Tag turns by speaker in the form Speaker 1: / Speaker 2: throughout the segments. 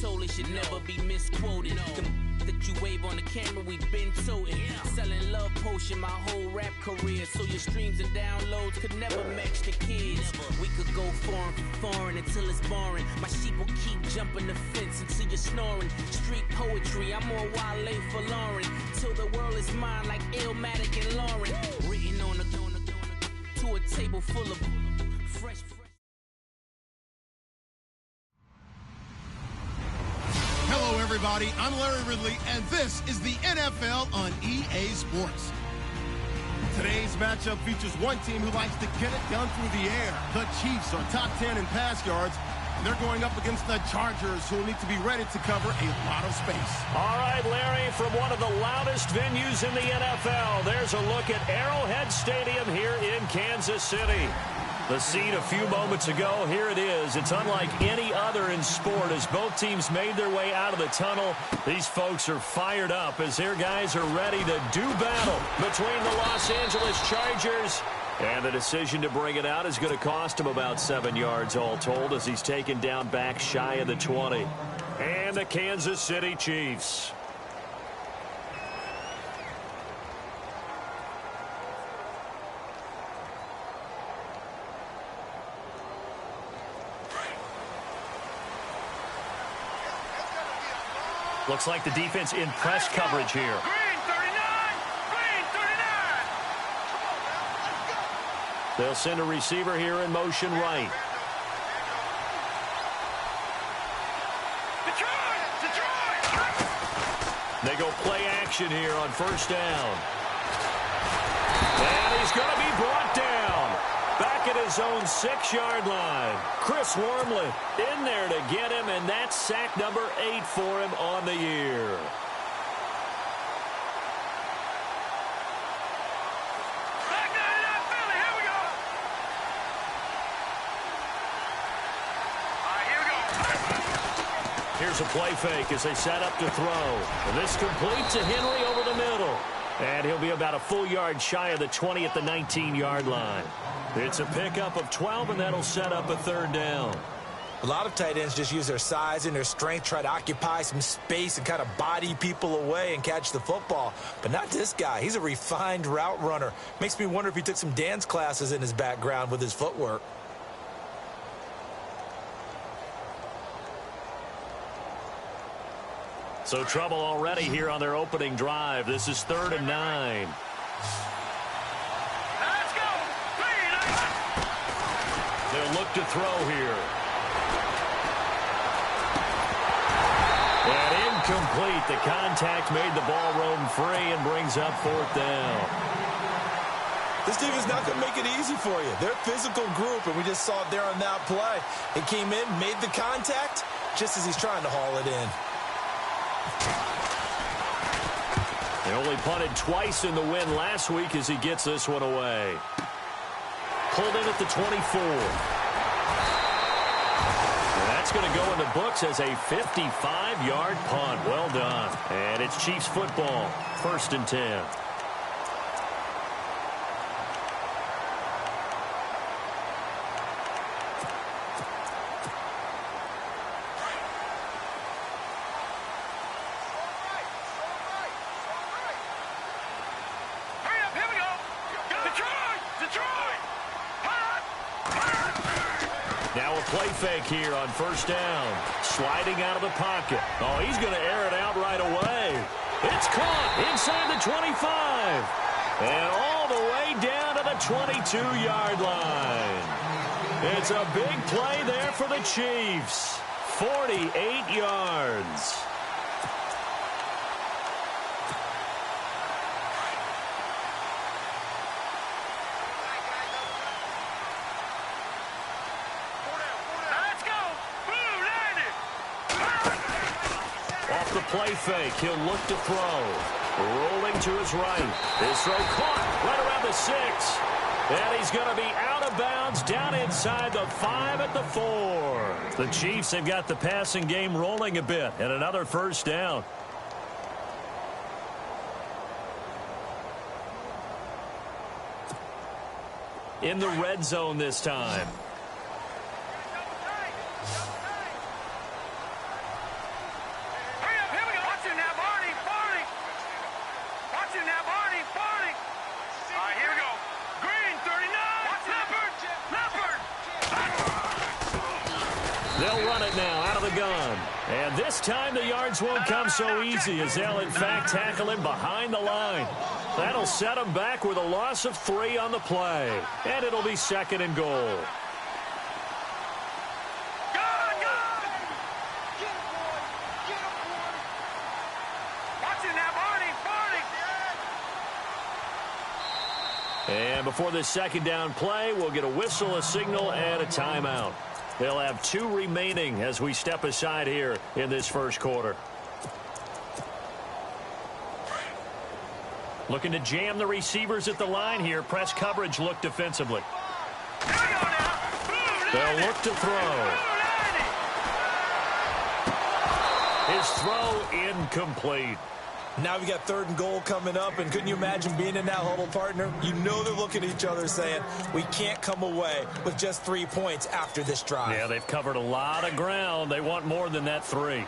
Speaker 1: told it should never be misquoted. That you wave on the camera, we been toting. Selling love potion my whole rap career, so your streams and downloads could never match the kids. We could go foreign for foreign until it's boring. My sheep will keep jumping the fence until you're snoring. Street poetry, I'm more Wale for Lauren. Till the world is mine like Illmatic and Lauren. Written on to a table full of fresh.
Speaker 2: Hello, everybody. I'm Larry Ridley, and this is the NFL on EA Sports. Today's matchup features one team who likes to get it done through the air. The Chiefs are top 10 in pass yards, and they're going up against the Chargers, who will need to be ready to cover a lot of space.
Speaker 3: All right, Larry, from one of the loudest venues in the NFL, there's a look at Arrowhead Stadium here in Kansas City. The scene a few moments ago, here it is. It's unlike any other in sport as both teams made their way out of the tunnel. These folks are fired up as their guys are ready to do battle between the Los Angeles Chargers. And the decision to bring it out is going to cost him about 7 yards all told as he's taken down back shy of the 20. And the Kansas City Chiefs. Looks like the defense in press coverage here.
Speaker 4: Green 39! Green 39!
Speaker 3: They'll send a receiver here in motion right.
Speaker 4: Detroit! Detroit!
Speaker 3: They go play action here on first down. And he's going to be brought down. Back at his own 6-yard line. Chris Wormley in there to get him, and that's sack number 8 for him on the year.
Speaker 4: Back 99 Philly, here we go! All right, here we go.
Speaker 3: Here's a play fake as they set up to throw. And this complete to Henry over the middle. And he'll be about a full yard shy of the 20 at the 19-yard line. It's a pickup of 12, and that'll set up a third down.
Speaker 5: A lot of tight ends just use their size and their strength, try to occupy some space and kind of body people away and catch the football. But not this guy. He's a refined route runner. Makes me wonder if he took some dance classes in his background with his footwork.
Speaker 3: So trouble already here on their opening drive. This is 3rd and 9.
Speaker 4: Let's go!
Speaker 3: They'll look to throw here. And incomplete. The contact made the ball roam free and brings up 4th down.
Speaker 5: This team is not going to make it easy for you. They're a physical group, and we just saw it there on that play. He came in, made the contact, just as he's trying to haul it in.
Speaker 3: They only punted twice in the win last week as he gets this one away. Pulled in at the 24. And that's going to go in the books as a 55-yard punt. Well done. And it's Chiefs football, 1st and 10. Play fake here on first down. Sliding out of the pocket. Oh, he's going to air it out right away. It's caught inside the 25. And all the way down to the 22-yard line. It's a big play there for the Chiefs. 48 yards. The play fake. He'll look to throw. Rolling to his right. His throw caught right around the 6. And he's going to be out of bounds down inside the 5 at the 4. The Chiefs have got the passing game rolling a bit. And another first down. In the red zone this time. gun. And this time the yards won't come so easy as they'll, in fact, tackle him behind the line. That'll set him back with a loss of 3 on the play. And it'll be 2nd and goal. And before this 2nd down play, we'll get a whistle, a signal, and a timeout. They'll have 2 remaining as we step aside here in this first quarter. Looking to jam the receivers at the line here. Press coverage look defensively. They'll look to throw. His throw incomplete.
Speaker 5: Now we got 3rd and goal coming up, and couldn't you imagine being in that huddle, partner? You know they're looking at each other saying, we can't come away with just 3 points after this drive.
Speaker 3: Yeah, they've covered a lot of ground. They want more than that 3.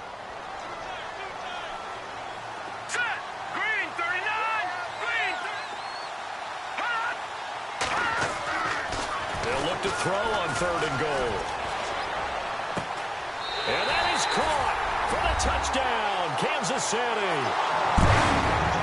Speaker 4: Set. Green, 39. Green.
Speaker 3: They'll look to throw on 3rd and goal. And that is caught for the touchdown, Kansas City.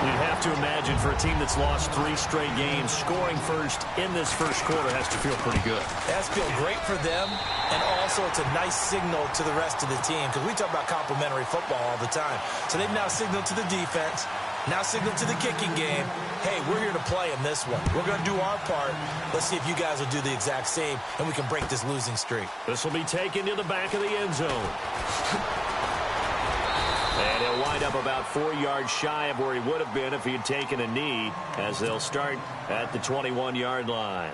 Speaker 3: You'd have to imagine for a team that's lost 3 straight games, scoring first in this first quarter has to feel pretty good.
Speaker 5: It has to feel great for them, and also it's a nice signal to the rest of the team because we talk about complimentary football all the time. So they've now signaled to the defense, now signaled to the kicking game, hey, we're here to play in this one. We're going to do our part. Let's see if you guys will do the exact same, and we can break this losing streak.
Speaker 3: This will be taken to the back of the end zone. And he'll wind up about 4 yards shy of where he would have been if he had taken a knee, as they'll start at the 21-yard line.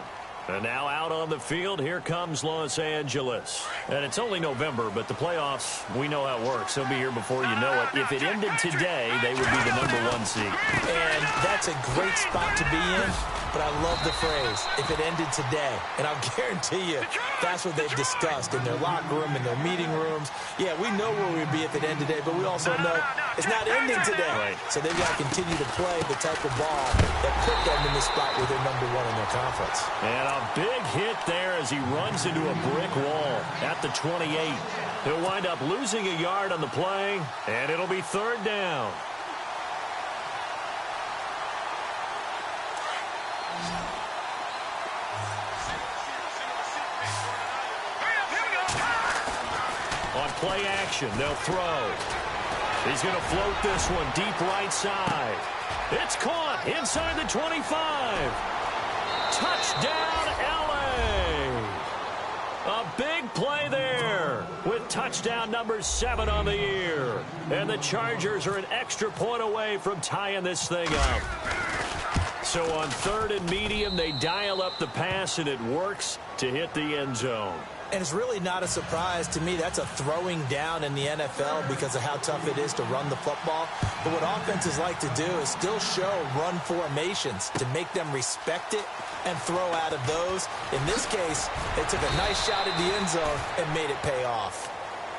Speaker 3: And now out on the field, here comes Los Angeles. And it's only November, but the playoffs, we know how it works. They'll be here before you know it. If it ended today, they would be the #1 seed.
Speaker 5: And that's a great spot to be in, but I love the phrase, if it ended today. And I'll guarantee you, that's what they've discussed in their locker room, in their meeting rooms. Yeah, we know where we'd be if it ended today, but we also know it's not ending today.
Speaker 3: Right.
Speaker 5: So they've got to continue to play the type of ball that put them in the spot where they're #1 in their conference.
Speaker 3: And a big hit there as he runs into a brick wall at the 28. He'll wind up losing a yard on the play, and it'll be 3rd down. On play action, they'll throw. He's going to float this one deep right side. It's caught inside the 25. Touchdown, L.A. A big play there with touchdown number 7 on the year. And the Chargers are an extra point away from tying this thing up. So on 3rd and medium, they dial up the pass, and it works to hit the end zone.
Speaker 5: And it's really not a surprise to me. That's a throwing down in the NFL because of how tough it is to run the football. But what offenses like to do is still show run formations to make them respect it and throw out of those. In this case, they took a nice shot at the end zone and made it pay off.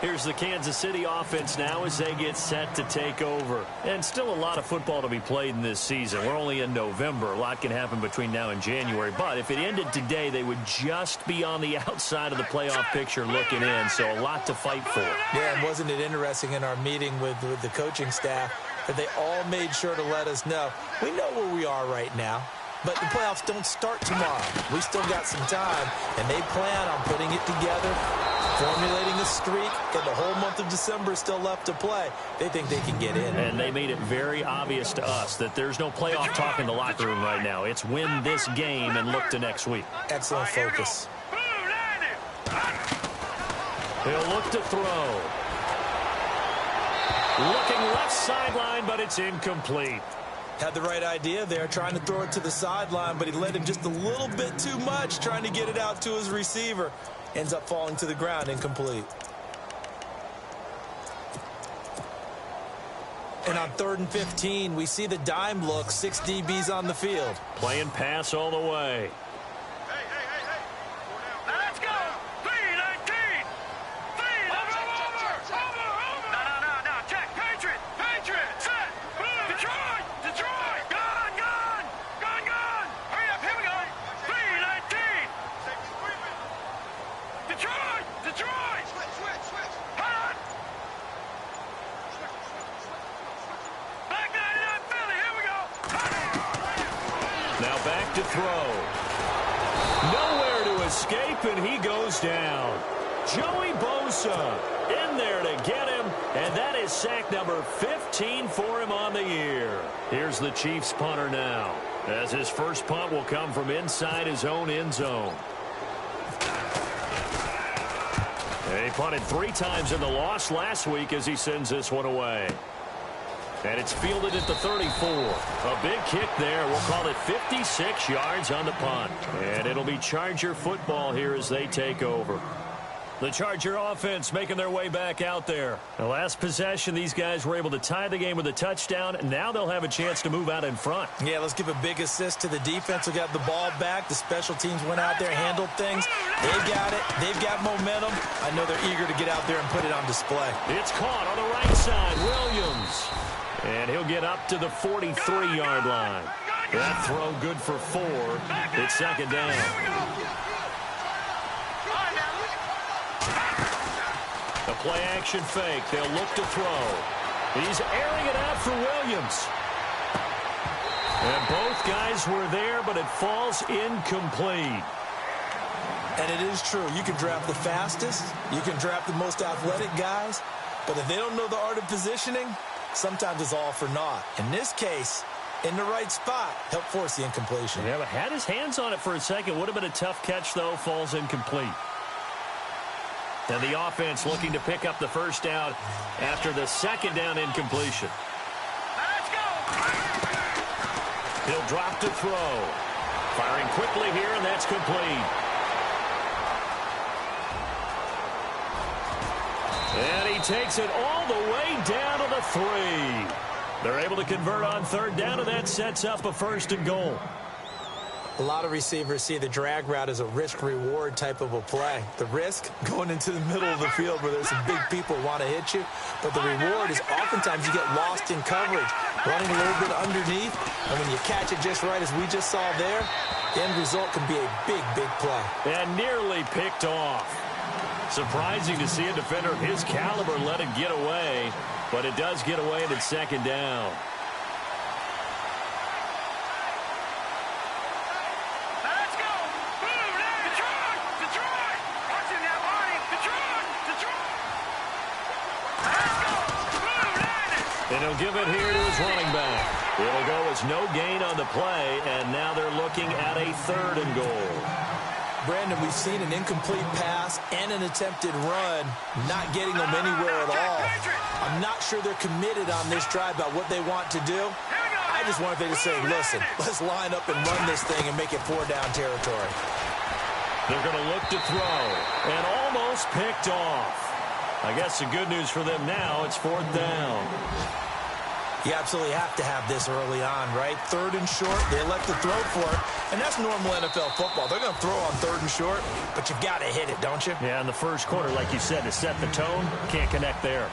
Speaker 3: Here's the Kansas City offense now as they get set to take over. And still a lot of football to be played in this season. We're only in November. A lot can happen between now and January. But if it ended today, they would just be on the outside of the playoff picture looking in. So a lot to fight for.
Speaker 5: Yeah, and wasn't it interesting in our meeting with the coaching staff that they all made sure to let us know, we know where we are right now. But the playoffs don't start tomorrow. We still got some time, and they plan on putting it together, formulating a streak, and the whole month of December is still left to play. They think they can get in.
Speaker 3: And they made it very obvious to us that there's no playoff talk in the locker room right now. It's win this game and look to next week.
Speaker 5: Excellent focus.
Speaker 3: He'll look to throw. Looking left sideline, but it's incomplete.
Speaker 5: Had the right idea there, trying to throw it to the sideline, but he led him just a little bit too much, trying to get it out to his receiver. Ends up falling to the ground, incomplete. And on 3rd and 15, we see the dime look, 6 DBs on the field.
Speaker 3: Playing pass all the way.
Speaker 4: Now let's go. 3-19. No. Check. Patriot. Set. Detroit. Gun. Hurry up. Here we go. 3-19. Detroit. Hot.
Speaker 3: to throw. Nowhere to escape, and he goes down. Joey Bosa in there to get him, and that is sack number 15 for him on the year. Here's the Chiefs punter now, as his first punt will come from inside his own end zone. And he punted 3 times in the loss last week as he sends this one away. And it's fielded at the 34. A big kick there. We'll call it 56 yards on the punt. And it'll be Charger football here as they take over. The Charger offense making their way back out there. The last possession, these guys were able to tie the game with a touchdown. Now they'll have a chance to move out in front.
Speaker 5: Yeah, let's give a big assist to the defense who got the ball back. The special teams went out there, handled things. They've got it. They've got momentum. I know they're eager to get out there and put it on display.
Speaker 3: It's caught on the right side. Williams. And he'll get up to the 43-yard line. That throw good for 4. It's second down. A play-action fake. They'll look to throw. He's airing it out for Williams. And both guys were there, but it falls incomplete.
Speaker 5: And it is true. You can draft the fastest. You can draft the most athletic guys. But if they don't know the art of positioning, sometimes it's all for naught. In this case, in the right spot, helped force the incompletion.
Speaker 3: Yeah, but had his hands on it for a second. Would have been a tough catch, though. Falls incomplete. And the offense looking to pick up the first down after the second down incompletion.
Speaker 4: Let's go.
Speaker 3: He'll drop to throw. Firing quickly here, and that's complete. And he takes it all the way down to the 3. They're able to convert on third down, and that sets up a 1st and goal.
Speaker 5: A lot of receivers see the drag route as a risk-reward type of a play. The risk, going into the middle of the field where there's some big people who want to hit you. But the reward is oftentimes you get lost in coverage, running a little bit underneath. And when you catch it just right, as we just saw there, the end result can be a big, big play.
Speaker 3: And nearly picked off. Surprising to see a defender of his caliber let it get away. But it does get away, and it's second down. And he'll give it here to his running back. It'll go as no gain on the play, and now they're looking at a 3rd and goal.
Speaker 5: Brandon, we've seen an incomplete pass and an attempted run, not getting them anywhere at all. I'm not sure they're committed on this drive about what they want to do. I just wonder if they just say, listen, let's line up and run this thing and make it 4-down territory.
Speaker 3: They're going to look to throw, and almost picked off. I guess the good news for them now, it's 4th down.
Speaker 5: You absolutely have to have this early on, right? 3rd and short, they elect to throw for it, and that's normal NFL football. They're going to throw on 3rd and short, but you've got to hit it, don't you?
Speaker 3: Yeah, in the first quarter, like you said, to set the tone, can't connect there.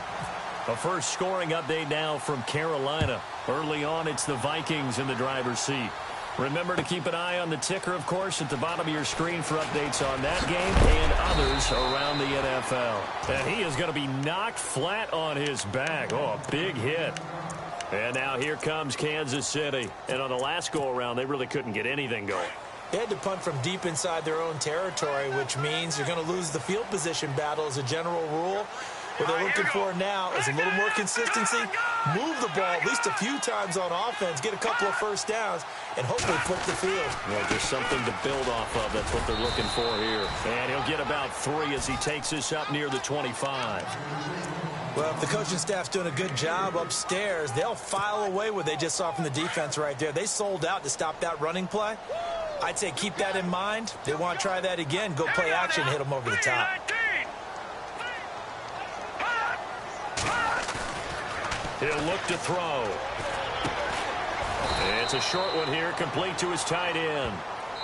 Speaker 3: A first scoring update now from Carolina. Early on, it's the Vikings in the driver's seat. Remember to keep an eye on the ticker, of course, at the bottom of your screen for updates on that game and others around the NFL. And he is going to be knocked flat on his back. Oh, a big hit. And now here comes Kansas City. And on the last go-around, they really couldn't get anything going.
Speaker 5: They had to punt from deep inside their own territory, which means you're going to lose the field position battle as a general rule. What they're looking for now is a little more consistency, move the ball at least a few times on offense, get a couple of first downs, and hopefully flip the field.
Speaker 3: Yeah, just something to build off of. That's what they're looking for here. And he'll get about 3 as he takes this up near the 25.
Speaker 5: Well, if the coaching staff's doing a good job upstairs, they'll file away what they just saw from the defense right there. They sold out to stop that running play. I'd say keep that in mind. They want to try that again, go play action, hit them over the top.
Speaker 3: He'll look to throw. It's a short one here, complete to his tight end.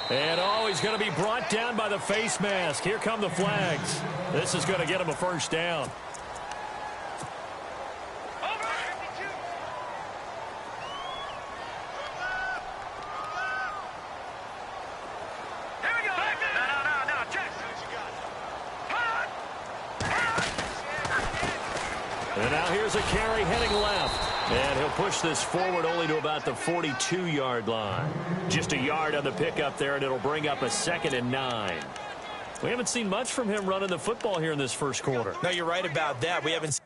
Speaker 3: And, oh, he's going to be brought down by the face mask. Here come the flags. This is going to get him a first down. And now here's a carry heading left. And he'll push this forward only to about the 42-yard line. Just a yard on the pickup there, and it'll bring up a 2nd and 9. We haven't seen much from him running the football here in this first quarter.
Speaker 5: No, you're right about that. We haven't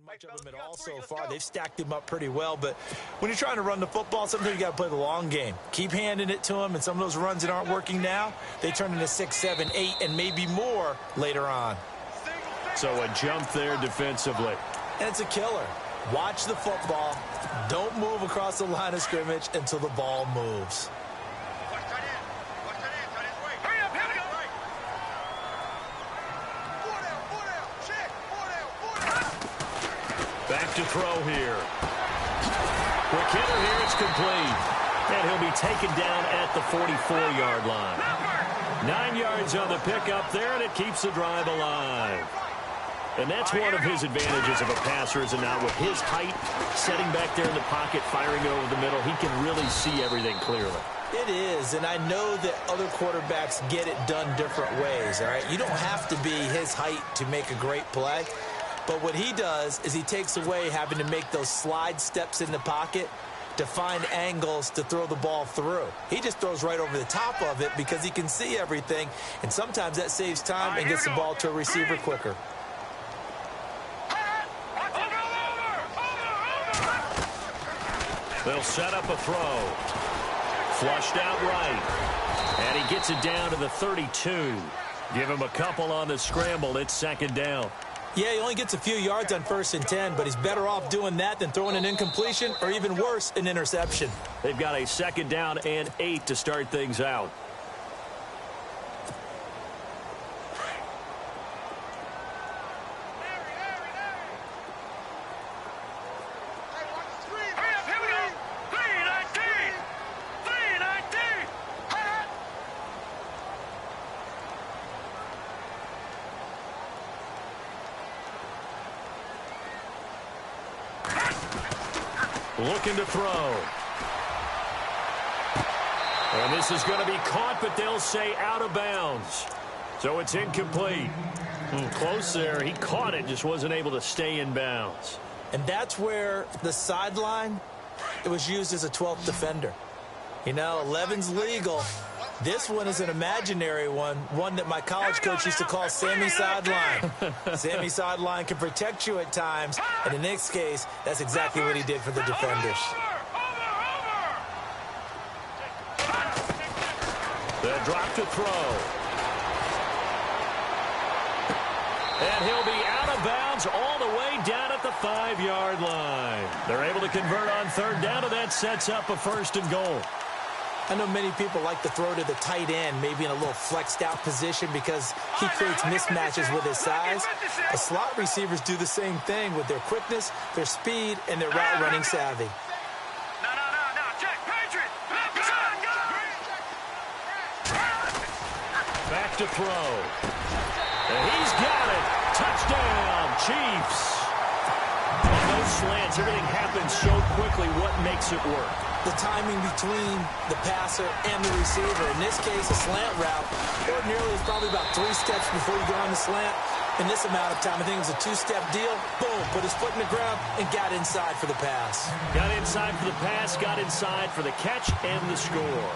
Speaker 5: much of them at all so far. They've stacked him up pretty well, but when you're trying to run the football, sometimes you got to play the long game. Keep handing it to him, and some of those runs that aren't working now, they turn into 6, 7, 8, and maybe more later on.
Speaker 3: So a jump there defensively.
Speaker 5: And it's a killer. Watch the football. Don't move across the line of scrimmage until the ball moves.
Speaker 3: Back to throw here. Quick hitter here, it's complete. And he'll be taken down at the 44-yard line. 9 yards on the pickup there, and it keeps the drive alive. And that's one of his advantages of a passer, is not with his height, setting back there in the pocket, firing over the middle, he can really see everything clearly.
Speaker 5: It is, and I know that other quarterbacks get it done different ways, all right? You don't have to be his height to make a great play. But what he does is he takes away having to make those slide steps in the pocket to find angles to throw the ball through. He just throws right over the top of it because he can see everything, and sometimes that saves time and gets the ball to a receiver quicker.
Speaker 3: They'll set up a throw. Flushed out right. And he gets it down to the 32. Give him a couple on the scramble. It's 2nd down.
Speaker 5: Yeah, he only gets a few yards on 1st and 10, but he's better off doing that than throwing an incompletion or, even worse, an interception.
Speaker 3: They've got a 2nd down and 8 to start things out. Looking to throw. And this is going to be caught, but they'll say out of bounds. So it's incomplete. Close there. He caught it, just wasn't able to stay in bounds.
Speaker 5: And that's where the sideline, it was used as a 12th defender. You know, 11's legal. This one is an imaginary one that my college coach used to call Sammy Sideline. Sammy Sideline can protect you at times, and in this case, that's exactly what he did for the defenders.
Speaker 3: They'll drop to throw. And he'll be out of bounds all the way down at the 5-yard line. They're able to convert on 3rd down, and that sets up a 1st and goal.
Speaker 5: I know many people like to throw to the tight end, maybe in a little flexed out position because he creates mismatches with his size. The slot receivers do the same thing with their quickness, their speed, and their route running savvy.
Speaker 3: Back to throw. And he's got it. Touchdown, Chiefs. On those slants, everything happens so quickly. What makes it work?
Speaker 5: The timing between the passer and the receiver. In this case, a slant route. Ordinarily, it's probably about 3 steps before you go on the slant. In this amount of time, I think it was a 2-step deal. Boom, put his foot in the ground and got inside for the pass.
Speaker 3: Got inside for the pass, got inside for the catch and the score.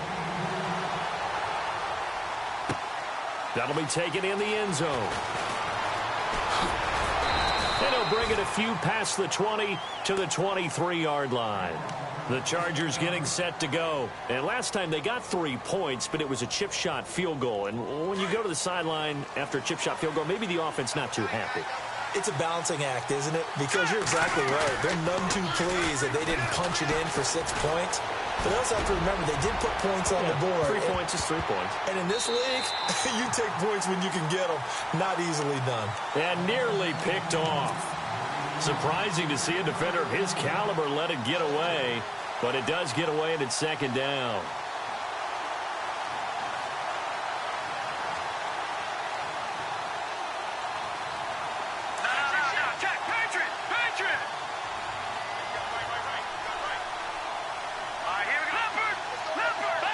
Speaker 3: That'll be taken in the end zone. And he'll bring it a few past the 20 to the 23-yard line. The Chargers getting set to go. And last time they got 3 points, but it was a chip shot field goal. And when you go to the sideline after a chip shot field goal, maybe the offense not too happy.
Speaker 5: It's a balancing act, isn't it? Because you're exactly right. They're none too pleased that they didn't punch it in for 6 points. But they also have to remember they did put points on the board.
Speaker 3: 3 points is 3 points.
Speaker 5: And in this league, you take points when you can get them. Not easily done.
Speaker 3: And nearly picked off. Surprising to see a defender of his caliber let it get away, but it does get away and it's 2nd down.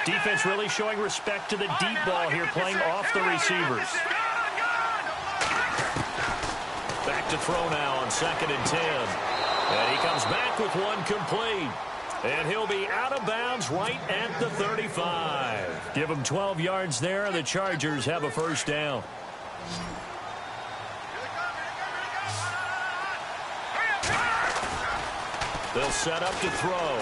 Speaker 3: Defense really showing respect to the deep ball here, playing off the receivers. Back to throw now on 2nd and 10. And he comes back with one complete. And he'll be out of bounds right at the 35. Give him 12 yards there, and the Chargers have a first down. They'll set up to throw.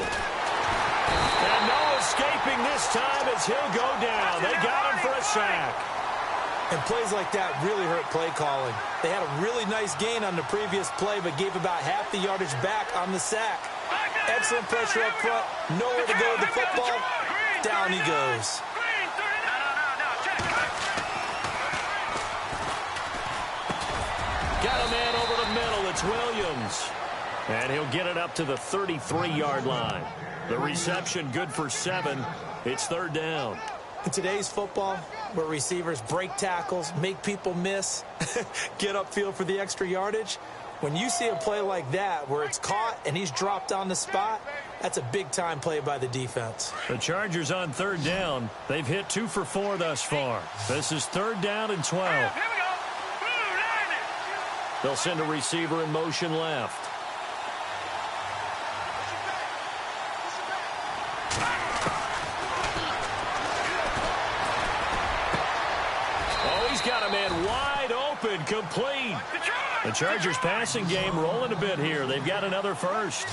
Speaker 3: And no escaping this time as he'll go down. They got him for a sack.
Speaker 5: And plays like that really hurt play calling. They had a really nice gain on the previous play, but gave about half the yardage back on the sack. Excellent pressure up front. Nowhere to go with the football. Down he goes.
Speaker 3: Got a man over the middle. It's Williams. And he'll get it up to the 33-yard line. The reception good for 7. It's 3rd down.
Speaker 5: In today's football, where receivers break tackles, make people miss, get upfield for the extra yardage, when you see a play like that where it's caught and he's dropped on the spot, that's a big-time play by the defense.
Speaker 3: The Chargers on 3rd down. They've hit 2 for 4 thus far. This is 3rd down and 12. They'll send a receiver in motion left. Got a man wide open, complete. The Chargers passing game rolling a bit here. They've got another first.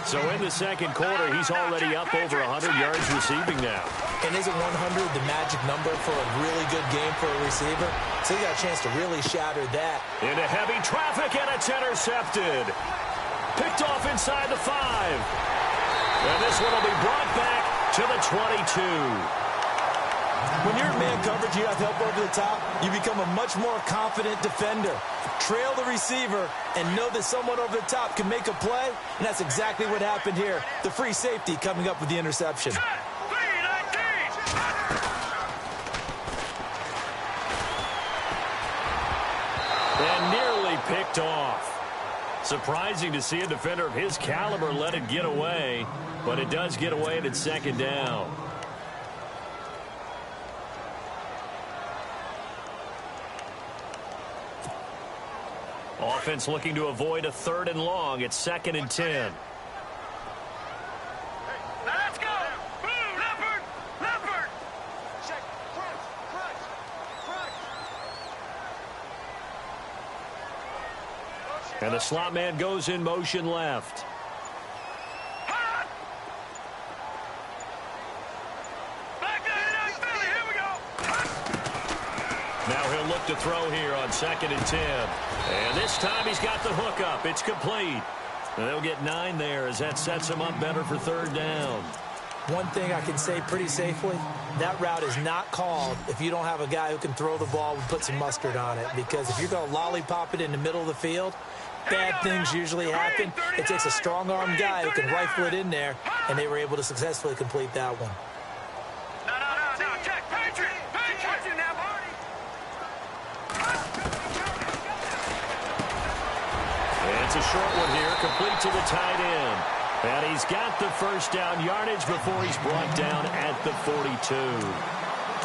Speaker 3: So in the 2nd quarter, he's already up over 100 yards receiving now.
Speaker 5: And isn't 100 the magic number for a really good game for a receiver? So he got a chance to really shatter that.
Speaker 3: Into heavy traffic, and it's intercepted. Picked off inside the 5. And this one will be brought back to the 22.
Speaker 5: When you're in man coverage, you have help over the top, you become a much more confident defender. Trail the receiver and know that someone over the top can make a play, and that's exactly what happened here. The free safety coming up with the interception.
Speaker 3: And nearly picked off. Surprising to see a defender of his caliber let it get away, but it does get away and it's 2nd down. Offense looking to avoid a 3rd and long. It's 2nd and 10.
Speaker 4: Let's go! Boom! Leopard! Leopard! Check. Crunch! Crunch! Crunch!
Speaker 3: And the slot man goes in motion left. Now he'll look to throw here on 2nd and 10. And this time he's got the hook up. It's complete. And they'll get 9 there as that sets him up better for 3rd down.
Speaker 5: One thing I can say pretty safely, that route is not called if you don't have a guy who can throw the ball and put some mustard on it. Because if you're going to lollipop it in the middle of the field, bad things usually happen. It takes a strong-armed guy who can rifle it in there, and they were able to successfully complete that one.
Speaker 3: It's a short one here, complete to the tight end. And he's got the first down yardage before he's brought down at the 42.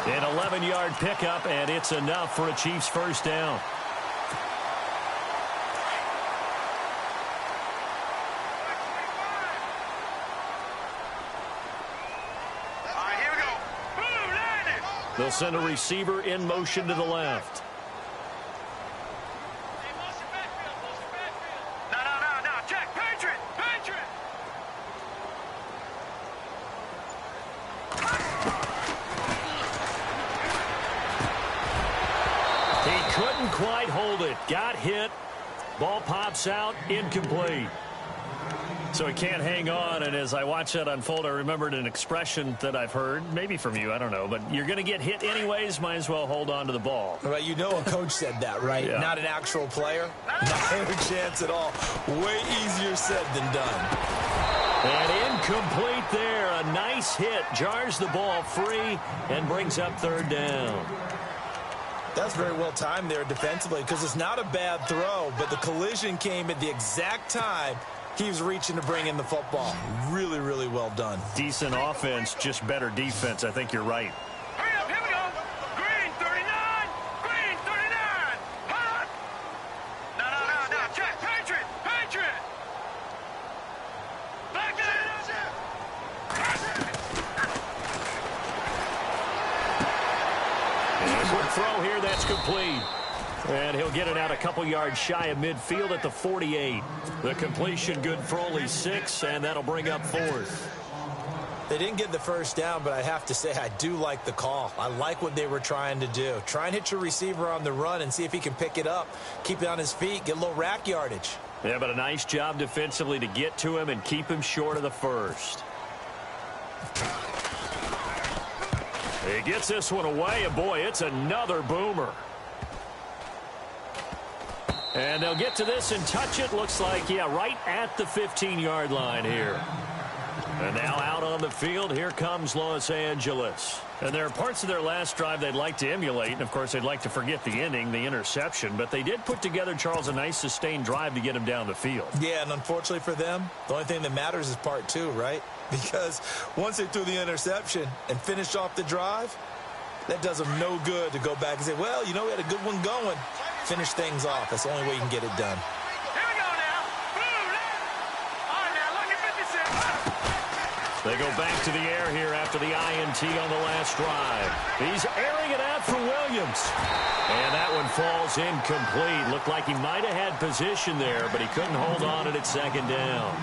Speaker 3: An 11-yard pickup, and it's enough for a Chiefs first down.
Speaker 4: All right, here we go. Boom, landed.
Speaker 3: They'll send a receiver in motion to the left. Quite hold it. Got hit. Ball pops out. Incomplete. So he can't hang on. And as I watch that unfold, I remembered an expression that I've heard, maybe from you, I don't know, but you're going to get hit anyways, might as well hold on to the ball.
Speaker 5: Right, you know a coach said that, right?
Speaker 3: Yeah.
Speaker 5: Not an actual player. Not a chance at all. Way easier said than done.
Speaker 3: And incomplete there. A nice hit. Jars the ball free and brings up 3rd down.
Speaker 5: That's very well timed there defensively because it's not a bad throw, but the collision came at the exact time He was reaching to bring in the football. Really, really well done.
Speaker 3: Decent offense, just better defense. I think you're right.
Speaker 4: Hurry up, here we go. Green 39. Green 39. Hot. No. Check. Patriot. Back in.
Speaker 3: And a quick throw here, that's complete. And he'll get it out a couple yards shy of midfield at the 48. The completion good for only 6, and that'll bring up 4th.
Speaker 5: They didn't get the first down, but I have to say I do like the call. I like what they were trying to do. Try and hit your receiver on the run and see if he can pick it up. Keep it on his feet, get a little rack yardage.
Speaker 3: Yeah, but a nice job defensively to get to him and keep him short of the first. He gets this one away, and boy, it's another boomer. And they'll get to this and touch it. Looks like, yeah, right at the 15-yard line here. And now out on the field, here comes Los Angeles. And there are parts of their last drive they'd like to emulate. And, of course, they'd like to forget the ending, the interception. But they did put together, Charles, a nice sustained drive to get him down the field.
Speaker 5: Yeah, and unfortunately for them, the only thing that matters is part 2, right? Because once they threw the interception and finished off the drive, that does them no good to go back and say, well, you know, we had a good one going. Finish things off. That's the only way you can get it done.
Speaker 4: Here we go now. Boom. All right, now, look at 56.
Speaker 3: They go back to the air here after the INT on the last drive. He's airing it out for Williams. And that one falls incomplete. Looked like he might have had position there, but he couldn't hold on at second down.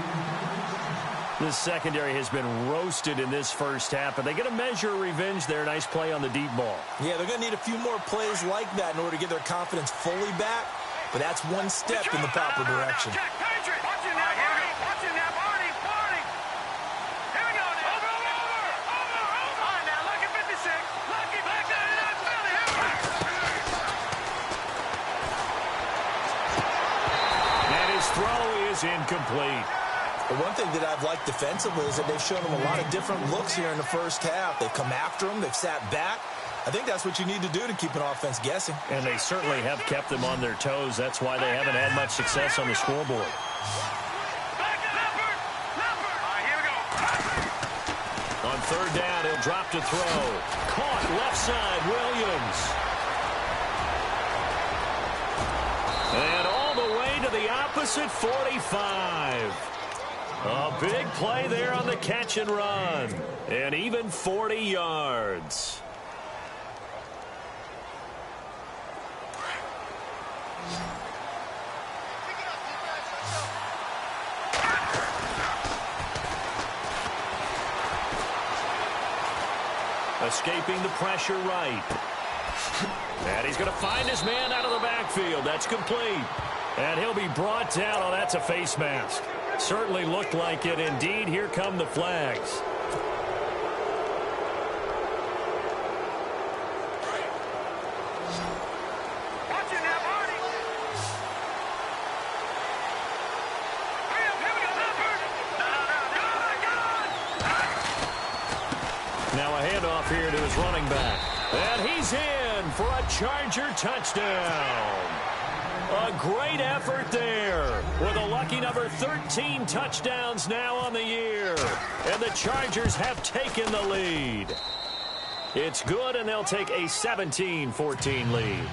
Speaker 3: This secondary has been roasted in this first half, but they get a measure of revenge there. Nice play on the deep ball.
Speaker 5: Yeah, they're going to need a few more plays like that in order to get their confidence fully back, but that's one step in the proper direction.
Speaker 4: Check, Patriot. Watching now, Barney. Watching now, Barney. Here we go now. Over. All right, now, look at 56. Lucky back there in that Philly. Here we go.
Speaker 3: And his throw is incomplete.
Speaker 5: The one thing that I've liked defensively is that they've shown them a lot of different looks here in the first half. They've come after them. They've sat back. I think that's what you need to do to keep an offense guessing.
Speaker 3: And they certainly have kept them on their toes. That's why they haven't had much success on the scoreboard.
Speaker 4: Back to Leopard. All right, here we go.
Speaker 3: On third down, he'll drop to throw. Caught left side, Williams. And all the way to the opposite 45. A big play there on the catch and run. And even 40 yards. Escaping the pressure right. And he's going to find his man out of the backfield. That's complete. And he'll be brought down. Oh, that's a face mask. Certainly looked like it. Indeed, here come the flags.
Speaker 4: Watching now, Barney. Hurry up, here we go, Leopard. No.
Speaker 3: Now a handoff here to his running back. And he's in for a Charger touchdown. A great effort there with a lucky number 13 touchdowns now on the year. And the Chargers have taken the lead. It's good, and they'll take a 17-14 lead.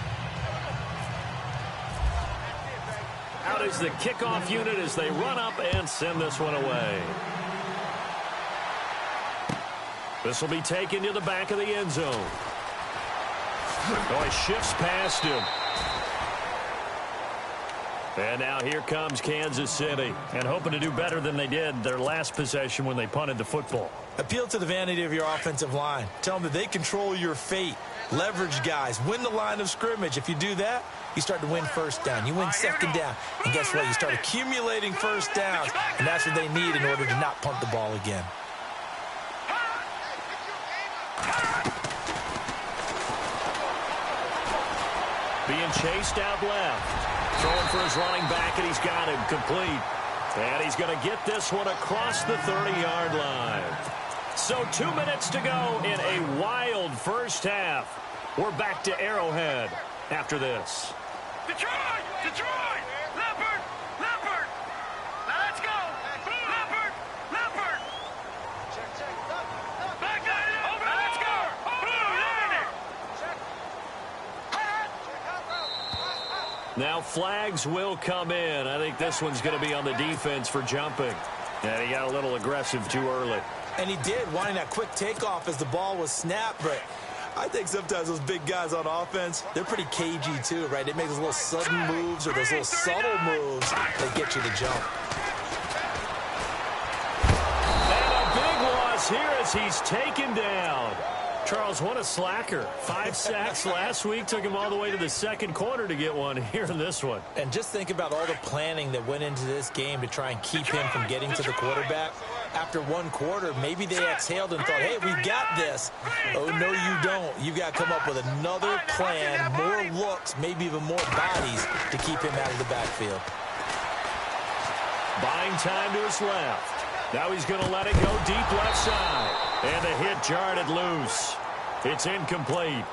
Speaker 3: Out is the kickoff unit as they run up and send this one away. This will be taken to the back of the end zone. Oh, he shifts past him. And now here comes Kansas City, and hoping to do better than they did their last possession when they punted the football.
Speaker 5: Appeal to the vanity of your offensive line. Tell them that they control your fate. Leverage guys. Win the line of scrimmage. If you do that, you start to win first down. You win second down. And guess what? You start accumulating first downs, and that's what they need in order to not punt the ball again.
Speaker 3: Being chased out left. Throwing for his running back, and he's got him complete. And he's going to get this one across the 30-yard line. So 2 minutes to go in a wild first half. We're back to Arrowhead after this.
Speaker 4: Detroit! Leopard! Now let's go!
Speaker 3: Now flags will come in. I think this one's going to be on the defense for jumping. And he got a little aggressive too early.
Speaker 5: And he did, wanting that quick takeoff as the ball was snapped. But I think sometimes those big guys on offense, they're pretty cagey too, right? They make those little sudden moves or those little subtle moves that get you to jump.
Speaker 3: And a big loss here as he's taken down. Charles, what a slacker. 5 sacks last week. Took him all the way to the second quarter to get one here in this one.
Speaker 5: And just think about all the planning that went into this game to try and keep him from getting to the quarterback. After one quarter, maybe they exhaled and thought, hey, we got this. Oh, no, you don't. You've got to come up with another plan, more looks, maybe even more bodies to keep him out of the backfield.
Speaker 3: Buying time to his left. Now he's going to let it go deep left side. And the hit jarred it loose. It's incomplete.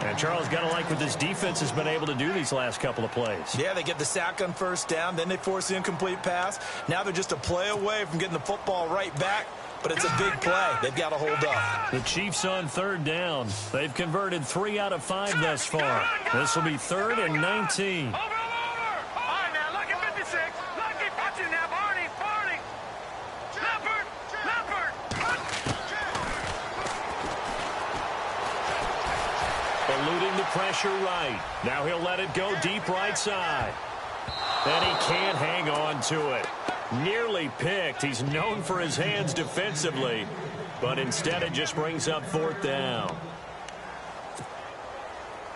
Speaker 3: And Charles, got to like what this defense has been able to do these last couple of plays.
Speaker 5: Yeah, they get the sack on first down. Then they force the incomplete pass. Now they're just a play away from getting the football right back. But it's a big play. They've got to hold up.
Speaker 3: The Chiefs on third down. They've converted 3 out of 5 thus far. This will be 3rd and 19.
Speaker 4: Over. All right, now, lucky 56. Lucky, watch it now, Barney. Leopard.
Speaker 3: Eluding the pressure right. Now he'll let it go deep right side. And he can't hang on to it. Nearly picked. He's known for his hands defensively. But instead it just brings up 4th down.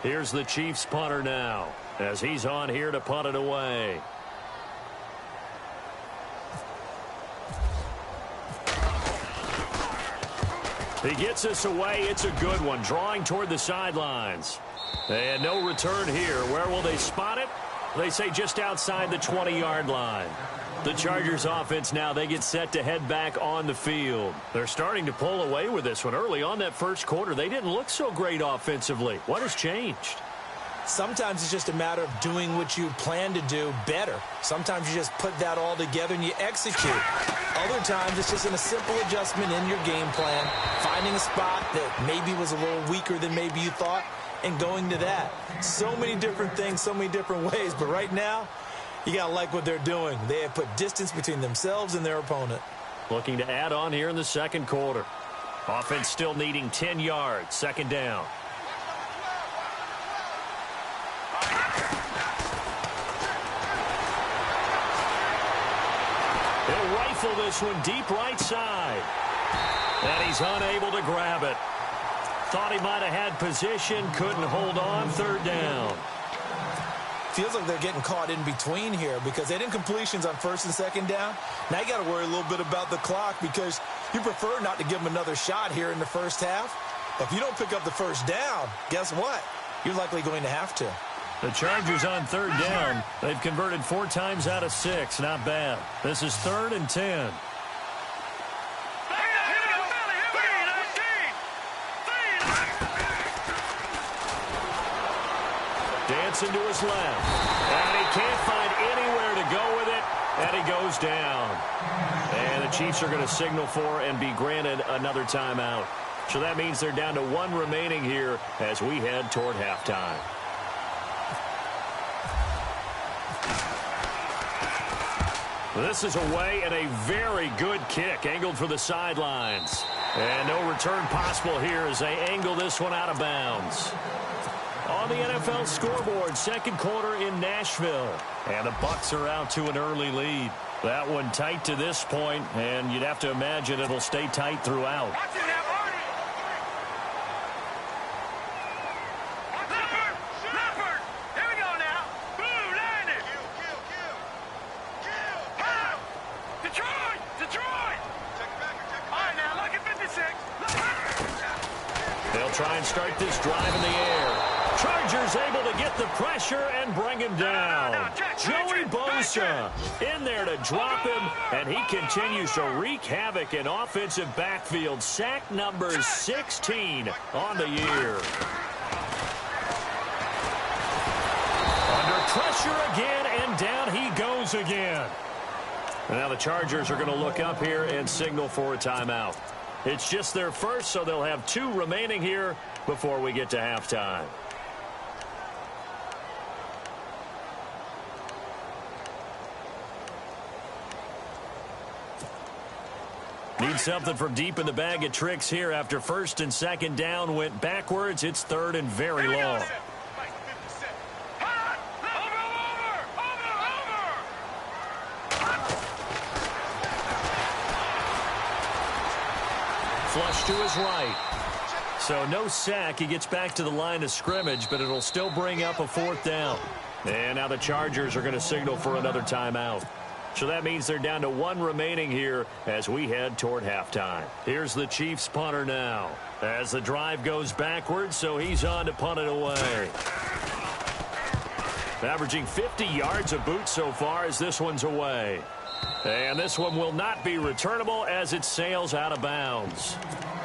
Speaker 3: Here's the Chiefs punter now as he's on here to punt it away. He gets us away. It's a good one. Drawing toward the sidelines. And no return here. Where will they spot it? They say just outside the 20-yard line. The Chargers offense now, they get set to head back on the field. They're starting to pull away with this one. Early on that first quarter, they didn't look so great offensively. What has changed?
Speaker 5: Sometimes it's just a matter of doing what you plan to do better. Sometimes you just put that all together and you execute. Other times it's just a simple adjustment in your game plan, finding a spot that maybe was a little weaker than maybe you thought, and going to that. So many different things, so many different ways, but right now, you got to like what they're doing. They have put distance between themselves and their opponent.
Speaker 3: Looking to add on here in the second quarter. Offense still needing 10 yards, 2nd down. He'll rifle this one deep right side. And he's unable to grab it. Thought he might have had position, couldn't hold on, 3rd down.
Speaker 5: Feels like they're getting caught in between here because they didn't completions on 1st and 2nd down. Now you got to worry a little bit about the clock because you prefer not to give them another shot here in the first half. But if you don't pick up the 1st down, guess what? You're likely going to have to.
Speaker 3: The Chargers on 3rd down. They've converted 4 times out of 6. Not bad. This is 3rd and 10. Dancing to his left. And he can't find anywhere to go with it. And he goes down. And the Chiefs are going to signal for and be granted another timeout. So that means they're down to 1 remaining here as we head toward halftime. This is away and a very good kick angled for the sidelines. And no return possible here as they angle this one out of bounds. On the NFL scoreboard, second quarter in Nashville. And the Bucs are out to an early lead. That one tight to this point, and you'd have to imagine it'll stay tight throughout.
Speaker 4: Leopard! Here we go now. Blue, landed. Detroit! All right, now, look at 56.
Speaker 3: They'll try and start this drive in the air. Chargers able to get the pressure and bring him down. Joey Bosa in there to drop him, and he continues to wreak havoc in offensive backfield. Sack number 16 on the year. Under pressure again, and down he goes again. And now the Chargers are going to look up here and signal for a timeout. It's just their first, so they'll have 2 remaining here before we get to halftime. Need something from deep in the bag of tricks here after first and second down went backwards. It's third and very long. Flush to his right. So no sack. He gets back to the line of scrimmage, but it'll still bring up a fourth down. And now the Chargers are going to signal for another timeout. So that means they're down to one remaining here as we head toward halftime. Here's the Chiefs punter now as the drive goes backwards, so he's on to punt it away. Averaging 50 yards a boot so far as this one's away. And this one will not be returnable as it sails out of bounds.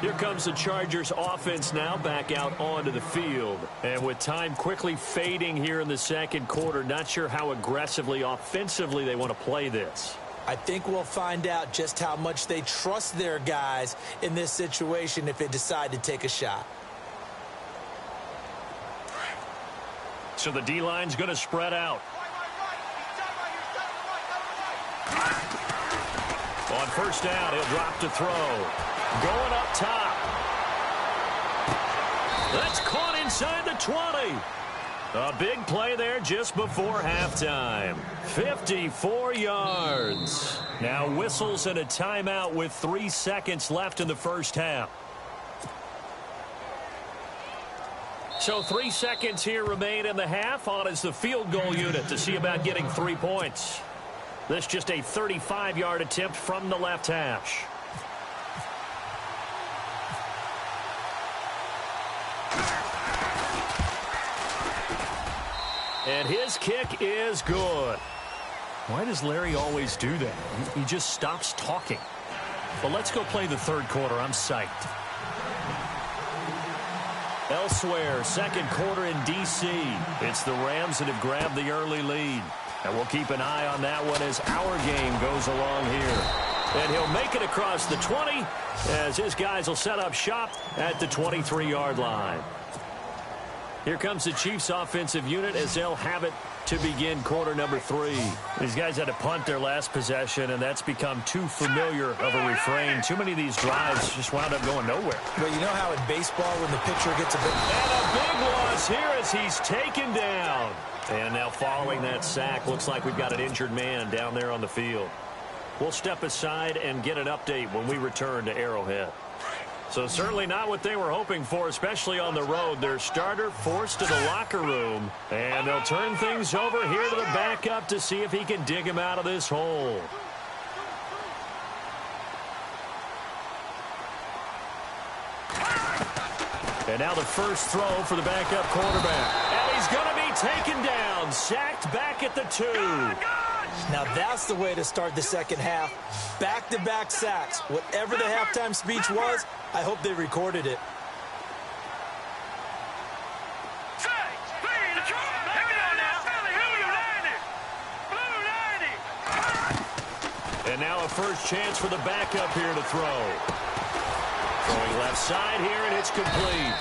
Speaker 3: Here comes the Chargers offense now back out onto the field. And with time quickly fading here in the second quarter, not sure how aggressively offensively they want to play this.
Speaker 5: I think we'll find out just how much they trust their guys in this situation if they decide to take a shot.
Speaker 3: So the D-line's going to spread out. On first down, he'll drop to throw. Going up top. That's caught inside the 20. A big play there just before halftime. 54 yards. Now whistles and a timeout with 3 seconds left in the first half. So 3 seconds here remain in the half. On is the field goal unit to see about getting 3 points. This just a 35-yard attempt from the left hash. And his kick is good. Why does Larry always do that? He just stops talking. But let's go play the third quarter. I'm psyched. Elsewhere, second quarter in D.C. It's the Rams that have grabbed the early lead. And we'll keep an eye on that one as our game goes along here. And he'll make it across the 20 as his guys will set up shop at the 23-yard line. Here comes the Chiefs offensive unit as they'll have it to begin quarter number 3. These guys had to punt their last possession, and that's become too familiar of a refrain. Too many of these drives just wound up going nowhere.
Speaker 5: But you know how in baseball when the pitcher gets a big...
Speaker 3: And a big loss here as he's taken down. And now following that sack, looks like we've got an injured man down there on the field. We'll step aside and get an update when we return to Arrowhead. So certainly not what they were hoping for, especially on the road. Their starter forced to the locker room, and they'll turn things over here to the backup to see if he can dig him out of this hole. And now the first throw for the backup quarterback. And he's going to be taken down, sacked back at the 2.
Speaker 5: Now that's the way to start the second half. Back-to-back sacks. Whatever the halftime speech was, I hope they recorded it.
Speaker 3: And now a first chance for the backup here to throw. Throwing left side here, and it's complete.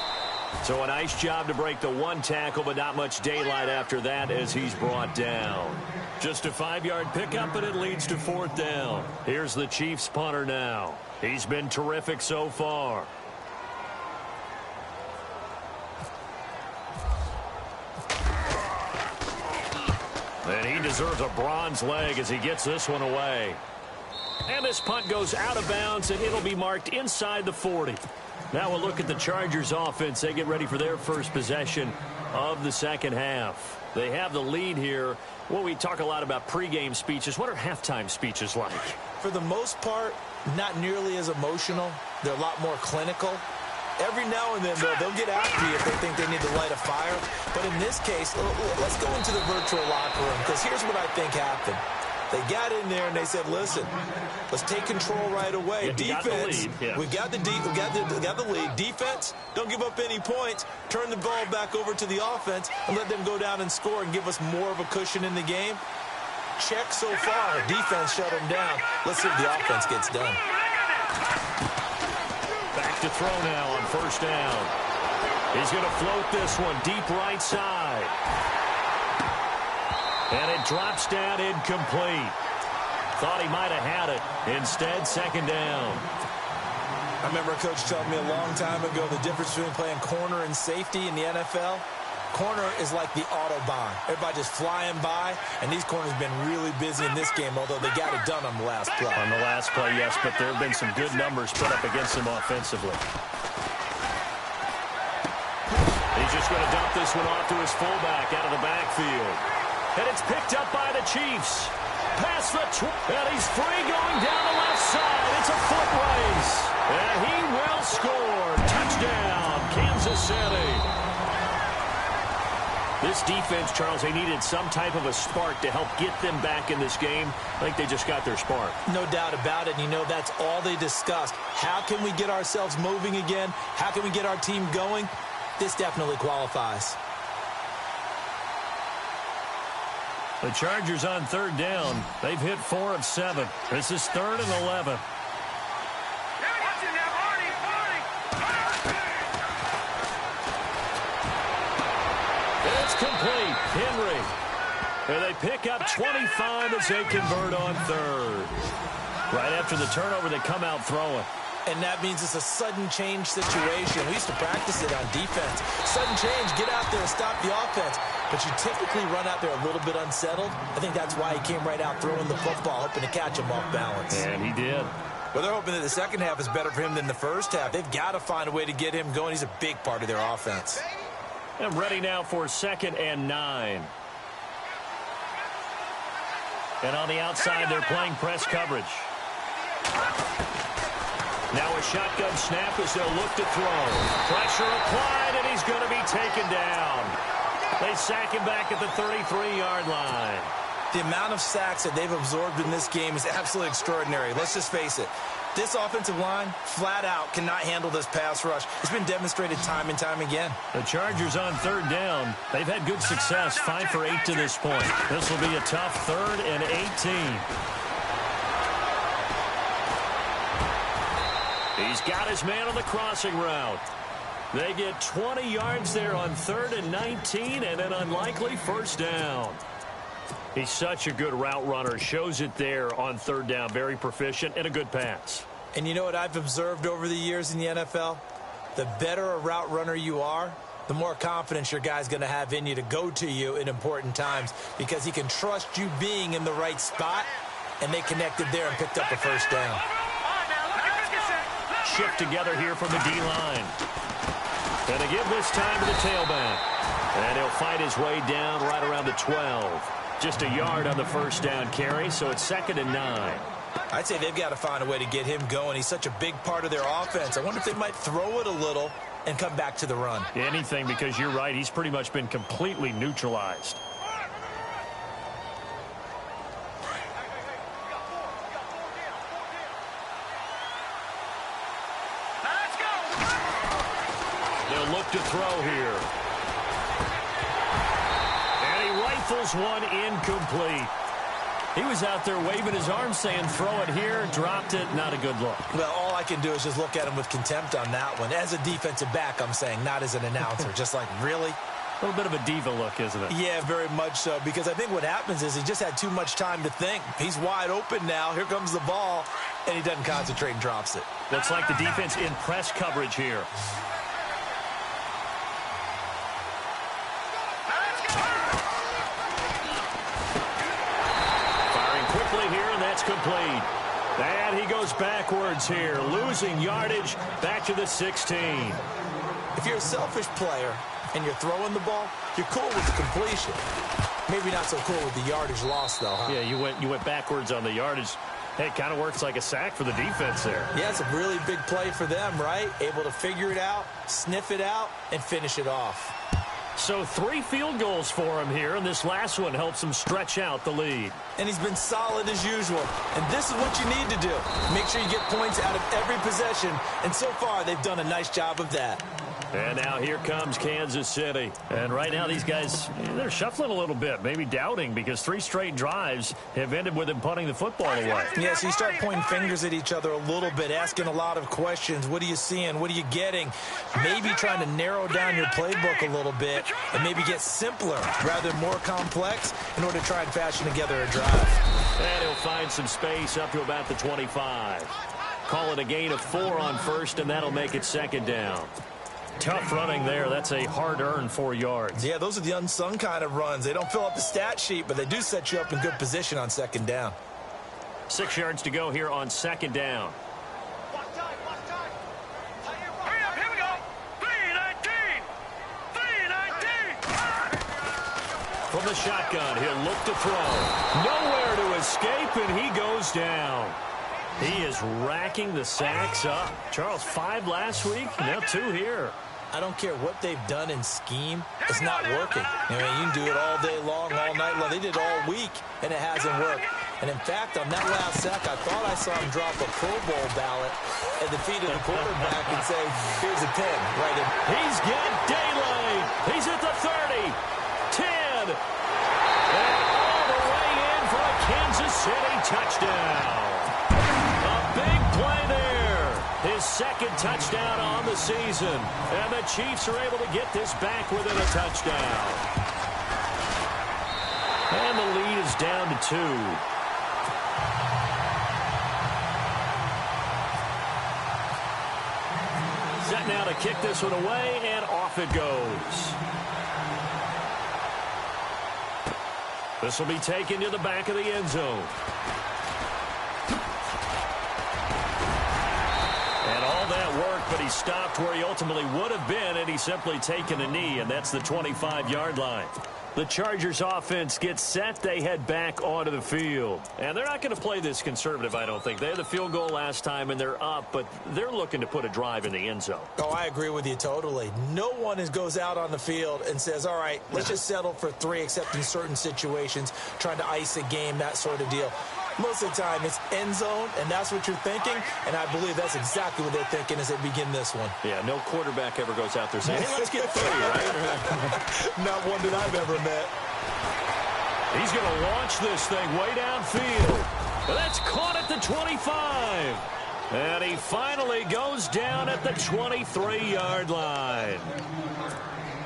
Speaker 3: So a nice job to break the one tackle, but not much daylight after that as he's brought down. Just a 5-yard pickup, and it leads to fourth down. Here's the Chiefs punter now. He's been terrific so far. And he deserves a bronze leg as he gets this one away. And this punt goes out of bounds, and it'll be marked inside the 40. Now we'll look at the Chargers offense. They get ready for their first possession of the second half. They have the lead here. Well, we talk a lot about pregame speeches. What are halftime speeches like?
Speaker 5: For the most part, not nearly as emotional. They're a lot more clinical. Every now and then, they'll get after you if they think they need to light a fire. But in this case, let's go into the virtual locker room, because here's what I think happened. They got in there and they said, listen, let's take control right away.
Speaker 3: Yeah,
Speaker 5: defense,
Speaker 3: we
Speaker 5: got the lead. Defense, don't give up any points. Turn the ball back over to the offense and let them go down and score and give us more of a cushion in the game. Check so far. Defense shut them down. Let's see if the offense gets done.
Speaker 3: Back to throw now on first down. He's going to float this one deep right side. And it drops down incomplete. Thought he might have had it. Instead, second down.
Speaker 5: I remember a coach telling me a long time ago the difference between playing corner and safety in the NFL. Corner is like the Autobahn. Everybody just flying by, and these corners have been really busy in this game, although they got it done on the last play.
Speaker 3: On the last play, yes, but there have been some good numbers put up against him offensively. He's just going to dump this one off to his fullback out of the backfield. And it's picked up by the Chiefs. Past the and he's free going down the left side. It's a foot race. And he will score. Touchdown, Kansas City. This defense, Charles, they needed some type of a spark to help get them back in this game. I think they just got their spark.
Speaker 5: No doubt about it. And you know, that's all they discussed. How can we get ourselves moving again? How can we get our team going? This definitely qualifies.
Speaker 3: The Chargers on third down. They've hit 4 of 7. This is 3rd and 11. It's complete. Henry. And they pick up 25 as they convert on 3rd. Right after the turnover, they come out throwing.
Speaker 5: And that means it's a sudden change situation. We used to practice it on defense. Sudden change, get out there and stop the offense. But you typically run out there a little bit unsettled. I think that's why he came right out throwing the football, hoping to catch him off balance.
Speaker 3: And he did.
Speaker 5: Well, they're hoping that the second half is better for him than the first half. They've got to find a way to get him going. He's a big part of their offense.
Speaker 3: And ready now for 2nd and 9. And on the outside, they're playing press coverage. Now a shotgun snap as they'll look to throw. Pressure applied, and he's going to be taken down. They sack him back at the 33-yard line.
Speaker 5: The amount of sacks that they've absorbed in this game is absolutely extraordinary. Let's just face it. This offensive line, flat out, cannot handle this pass rush. It's been demonstrated time and time again.
Speaker 3: The Chargers on third down. They've had good success, 5 for 8 to this point. This will be a tough 3rd and 18. He's got his man on the crossing route. They get 20 yards there on 3rd and 19 and an unlikely first down. He's such a good route runner. Shows it there on 3rd down. Very proficient and a good pass.
Speaker 5: And you know what I've observed over the years in the NFL? The better a route runner you are, the more confidence your guy's going to have in you to go to you in important times because he can trust you being in the right spot, and they connected there and picked up a first down.
Speaker 3: Shift together here from the D-line. And they give this time to the tailback. And he'll fight his way down right around the 12. Just a yard on the first down carry, so it's 2nd and 9.
Speaker 5: I'd say they've got to find a way to get him going. He's such a big part of their offense. I wonder if they might throw it a little and come back to the run.
Speaker 3: Anything, because you're right. He's pretty much been completely neutralized. They'll look to throw here. And he rifles one incomplete. He was out there waving his arms saying, throw it here, dropped it, not a good look.
Speaker 5: Well, all I can do is just look at him with contempt on that one. As a defensive back, I'm saying, not as an announcer. Just like, really?
Speaker 3: A little bit of a diva look, isn't it?
Speaker 5: Yeah, very much so, because I think what happens is he just had too much time to think. He's wide open now. Here comes the ball, and he doesn't concentrate and drops it.
Speaker 3: Looks like the defense in press coverage here. Here, and that's complete. And he goes backwards here, losing yardage back to the 16.
Speaker 5: If you're a selfish player and you're throwing the ball, you're cool with the completion. Maybe not so cool with the yardage loss, though, huh?
Speaker 3: Yeah, you went backwards on the yardage. Hey, it kind of works like a sack for the defense there.
Speaker 5: Yeah, it's a really big play for them, right? Able to figure it out, sniff it out, and finish it off.
Speaker 3: So 3 field goals for him here, and this last one helps him stretch out the lead.
Speaker 5: And he's been solid as usual. And this is what you need to do. Make sure you get points out of every possession. And so far, they've done a nice job of that.
Speaker 3: And now here comes Kansas City. And right now these guys, they're shuffling a little bit, maybe doubting, because 3 straight drives have ended with them punting the football away.
Speaker 5: Yeah, so you start pointing fingers at each other a little bit, asking a lot of questions. What are you seeing? What are you getting? Maybe trying to narrow down your playbook a little bit and maybe get simpler rather than more complex in order to try and fashion together a drive.
Speaker 3: And he'll find some space up to about the 25. Call it a gain of 4 on first, and that'll make it second down. Tough running there. That's a hard-earned 4 yards.
Speaker 5: Yeah, those are the unsung kind of runs. They don't fill up the stat sheet, but they do set you up in good position on second down.
Speaker 3: 6 yards to go here on second down.
Speaker 4: Hurry up, here we go. 3-19. 3-19.
Speaker 3: From the shotgun, he'll look to throw. Nowhere to escape, and he goes down. He is racking the sacks up. Charles, 5 last week, now 2 here.
Speaker 5: I don't care what they've done in scheme. It's not working. I mean, you can do it all day long, all night long. They did it all week, and it hasn't worked. And, in fact, on that last sack, I thought I saw him drop a Pro Bowl ballot at the feet of the quarterback and say, here's a 10, right in.
Speaker 3: He's got daylight. He's at the 30, 10, and all the way in for a Kansas City touchdown. A big play there. His second touchdown on the season. And the Chiefs are able to get this back within a touchdown. And the lead is down to 2. Set now to kick this one away, and off it goes. This will be taken to the back of the end zone. And all that work, but he stopped where he ultimately would have been, and he's simply taken a knee, and that's the 25-yard line. The Chargers offense gets set. They head back onto the field. And they're not going to play this conservative, I don't think. They had the field goal last time, and they're up, but they're looking to put a drive in the end zone.
Speaker 5: Oh, I agree with you totally. No one goes out on the field and says, all right, let's just settle for 3, except in certain situations, trying to ice a game, that sort of deal. Most of the time, it's end zone, and that's what you're thinking, and I believe that's exactly what they're thinking as they begin this one.
Speaker 3: Yeah, no quarterback ever goes out there saying, hey, let's get 3, right?
Speaker 5: Not one that I've ever met.
Speaker 3: He's going to launch this thing way downfield. But that's caught at the 25. And he finally goes down at the 23-yard line.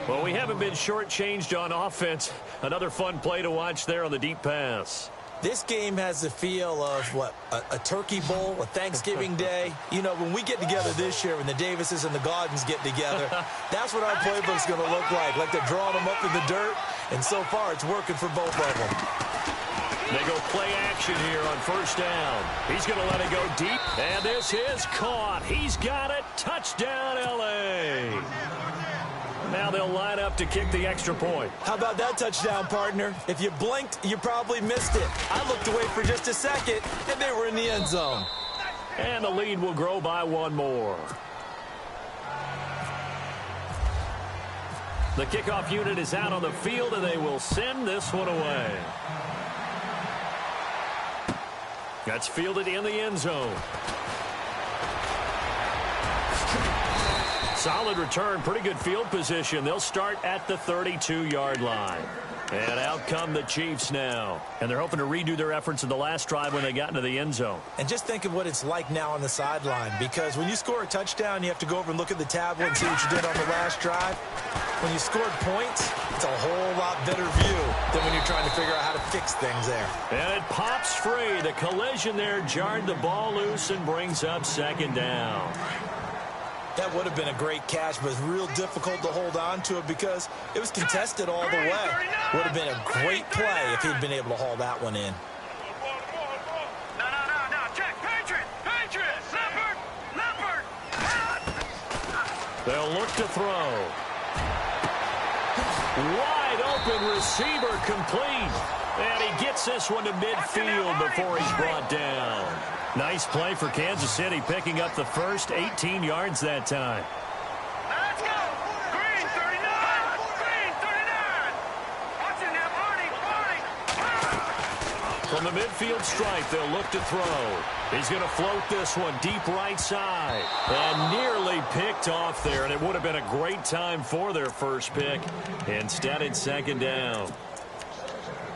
Speaker 3: Well, we haven't been shortchanged on offense. Another fun play to watch there on the deep pass.
Speaker 5: This game has the feel of, what, a turkey bowl, a Thanksgiving day. You know, when we get together this year, when the Davises and the Gaudens get together, that's what our playbook's going to look like. Like they're drawing them up in the dirt, and so far it's working for both of them.
Speaker 3: They go play action here on first down. He's going to let it go deep, and this is caught. He's got it. Touchdown, L.A. Now they'll line up to kick the extra point.
Speaker 5: How about that touchdown, partner? If you blinked, you probably missed it. I looked away for just a second, and they were in the end zone.
Speaker 3: And the lead will grow by 1 more. The kickoff unit is out on the field, and they will send this one away. That's fielded in the end zone. Solid return, pretty good field position. They'll start at the 32-yard line. And out come the Chiefs now. And they're hoping to redo their efforts in the last drive when they got into the end zone.
Speaker 5: And just think of what it's like now on the sideline, because when you score a touchdown, you have to go over and look at the tablet and see what you did on the last drive. When you scored points, it's a whole lot better view than when you're trying to figure out how to fix things there.
Speaker 3: And it pops free. The collision there jarred the ball loose and brings up second down.
Speaker 5: That would have been a great catch, but it's real difficult to hold on to it because it was contested all the way. Would have been a great play if he'd been able to haul that one in.
Speaker 4: No, check. Patriot, Leopard.
Speaker 3: They'll look to throw. Wide open receiver complete. And he gets this one to midfield before he's brought down. Nice play for Kansas City, picking up the first 18 yards that time.
Speaker 4: Let's go. Green 39. Watching that, Barney.
Speaker 3: From the midfield stripe, they'll look to throw. He's going to float this one deep right side. And nearly picked off there, and it would have been a great time for their first pick. Instead, it's second down.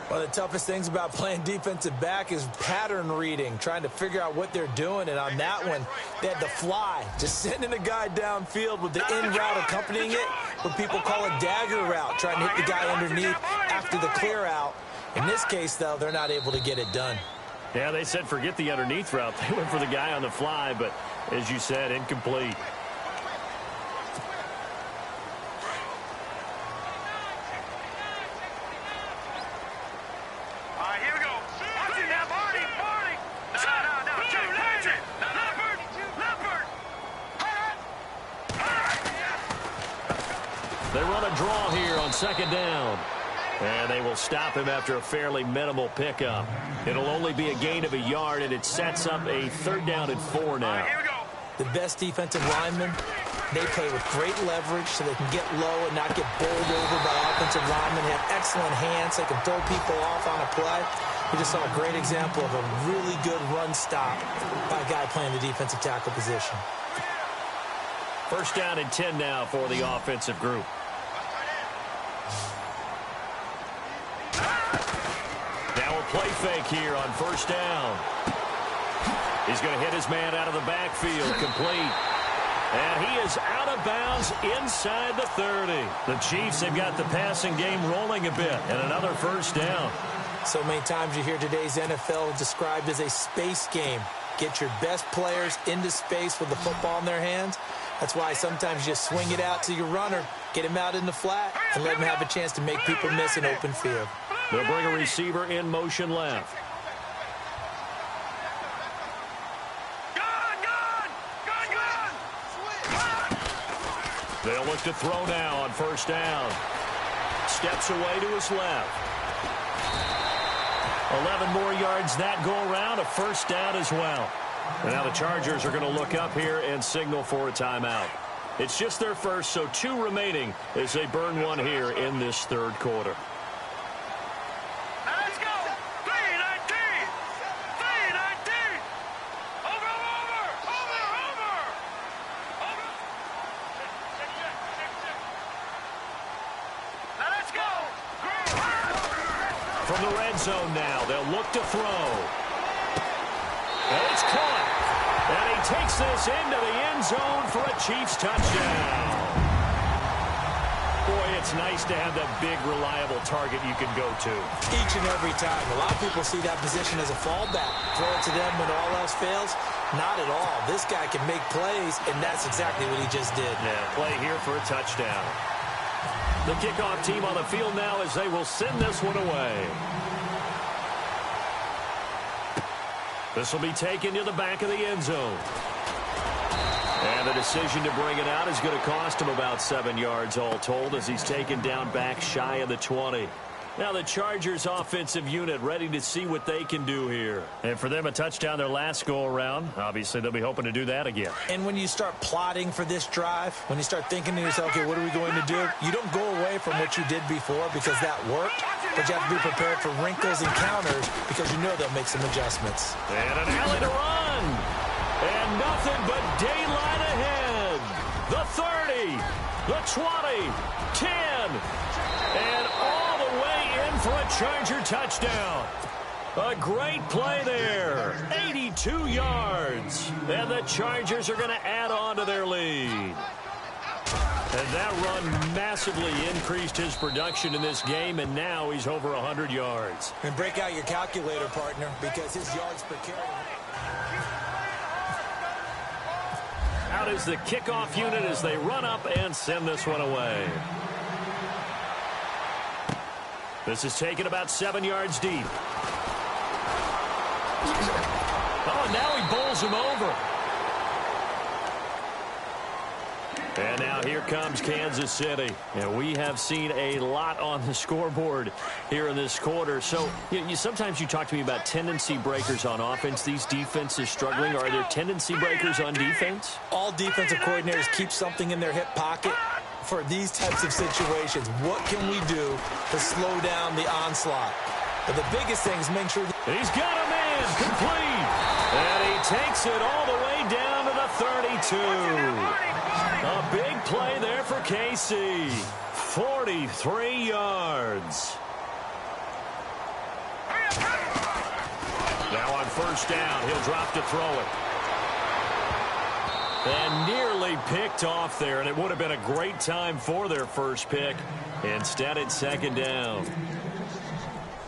Speaker 5: One of the toughest things about playing defensive back is pattern reading, trying to figure out what they're doing. And on that one, they had the fly, just sending a guy downfield with the in route accompanying it, what people call a dagger route, trying to hit the guy underneath after the clear out. In this case, though, they're not able to get it done.
Speaker 3: Yeah, they said forget the underneath route. They went for the guy on the fly, but as you said, incomplete.
Speaker 4: All right, here we go. Watch it now, Barney. No. Leopard.
Speaker 3: They run a draw here on second down. And they will stop him after a fairly minimal pickup. It'll only be a gain of a yard, and it sets up a 3rd down and 4 now.
Speaker 4: All right, here we go.
Speaker 5: The best defensive linemen, they play with great leverage so they can get low and not get bowled over by offensive linemen. They have excellent hands. They can throw people off on a play. We just saw a great example of a really good run stop by a guy playing the defensive tackle position.
Speaker 3: 1st down and 10 now for the offensive group. Now a play fake here on 1st down. He's going to hit his man out of the backfield, complete. And he is out of bounds inside the 30. The Chiefs have got the passing game rolling a bit, and another 1st down.
Speaker 5: So many times you hear today's NFL described as a space game. Get your best players into space with the football in their hands. That's why sometimes you just swing it out to your runner, get him out in the flat, and let him have a chance to make people miss an open field.
Speaker 3: They'll bring a receiver in motion left. They'll look to throw now on 1st down. Steps away to his left. 11 more yards that go around, a 1st down as well. And now the Chargers are going to look up here and signal for a timeout. It's just their first, so 2 remaining as they burn one here in this 3rd quarter.
Speaker 4: Let's go. 319. Over. Now let's go.
Speaker 3: From the red zone now, they'll look to throw. And it's caught. And he takes this into the end zone for a Chiefs touchdown. Boy, it's nice to have that big, reliable target you can go to.
Speaker 5: Each and every time. A lot of people see that position as a fallback. Throw it to them when all else fails. Not at all. This guy can make plays, and that's exactly what he just did.
Speaker 3: Yeah, play here for a touchdown. The kickoff team on the field now as they will send this one away. This will be taken to the back of the end zone. And the decision to bring it out is going to cost him about 7 yards all told as he's taken down back shy of the 20. Now the Chargers offensive unit ready to see what they can do here. And for them, a touchdown their last go-around. Obviously, they'll be hoping to do that again.
Speaker 5: And when you start plotting for this drive, when you start thinking to yourself, okay, what are we going to do? You don't go away from what you did before because that worked, but you have to be prepared for wrinkles and counters because you know they'll make some adjustments.
Speaker 3: And an alley to run. And nothing but daylight ahead. The 30, the 20, 10, and all the way in for a Charger touchdown. A great play there. 82 yards. And the Chargers are going to add on to their lead. And that run massively increased his production in this game, and now he's over 100 yards.
Speaker 5: And break out your calculator, partner, because his yards per carry.
Speaker 3: Out is the kickoff unit as they run up and send this one away. This is taken about 7 yards deep. Oh, now he bowls him over. And now here comes Kansas City. And we have seen a lot on the scoreboard here in this quarter. So sometimes you talk to me about tendency breakers on offense. These defenses struggling. Are there tendency breakers on defense?
Speaker 5: All defensive coordinators keep something in their hip pocket for these types of situations. What can we do to slow down the onslaught? But the biggest thing is make sure
Speaker 3: he's got a man complete. And he takes it all the way down to the 32. A big play there for KC. 43 yards. Now on first down, he'll drop to throw it. And nearly picked off there, and it would have been a great time for their first pick. Instead, it's second down.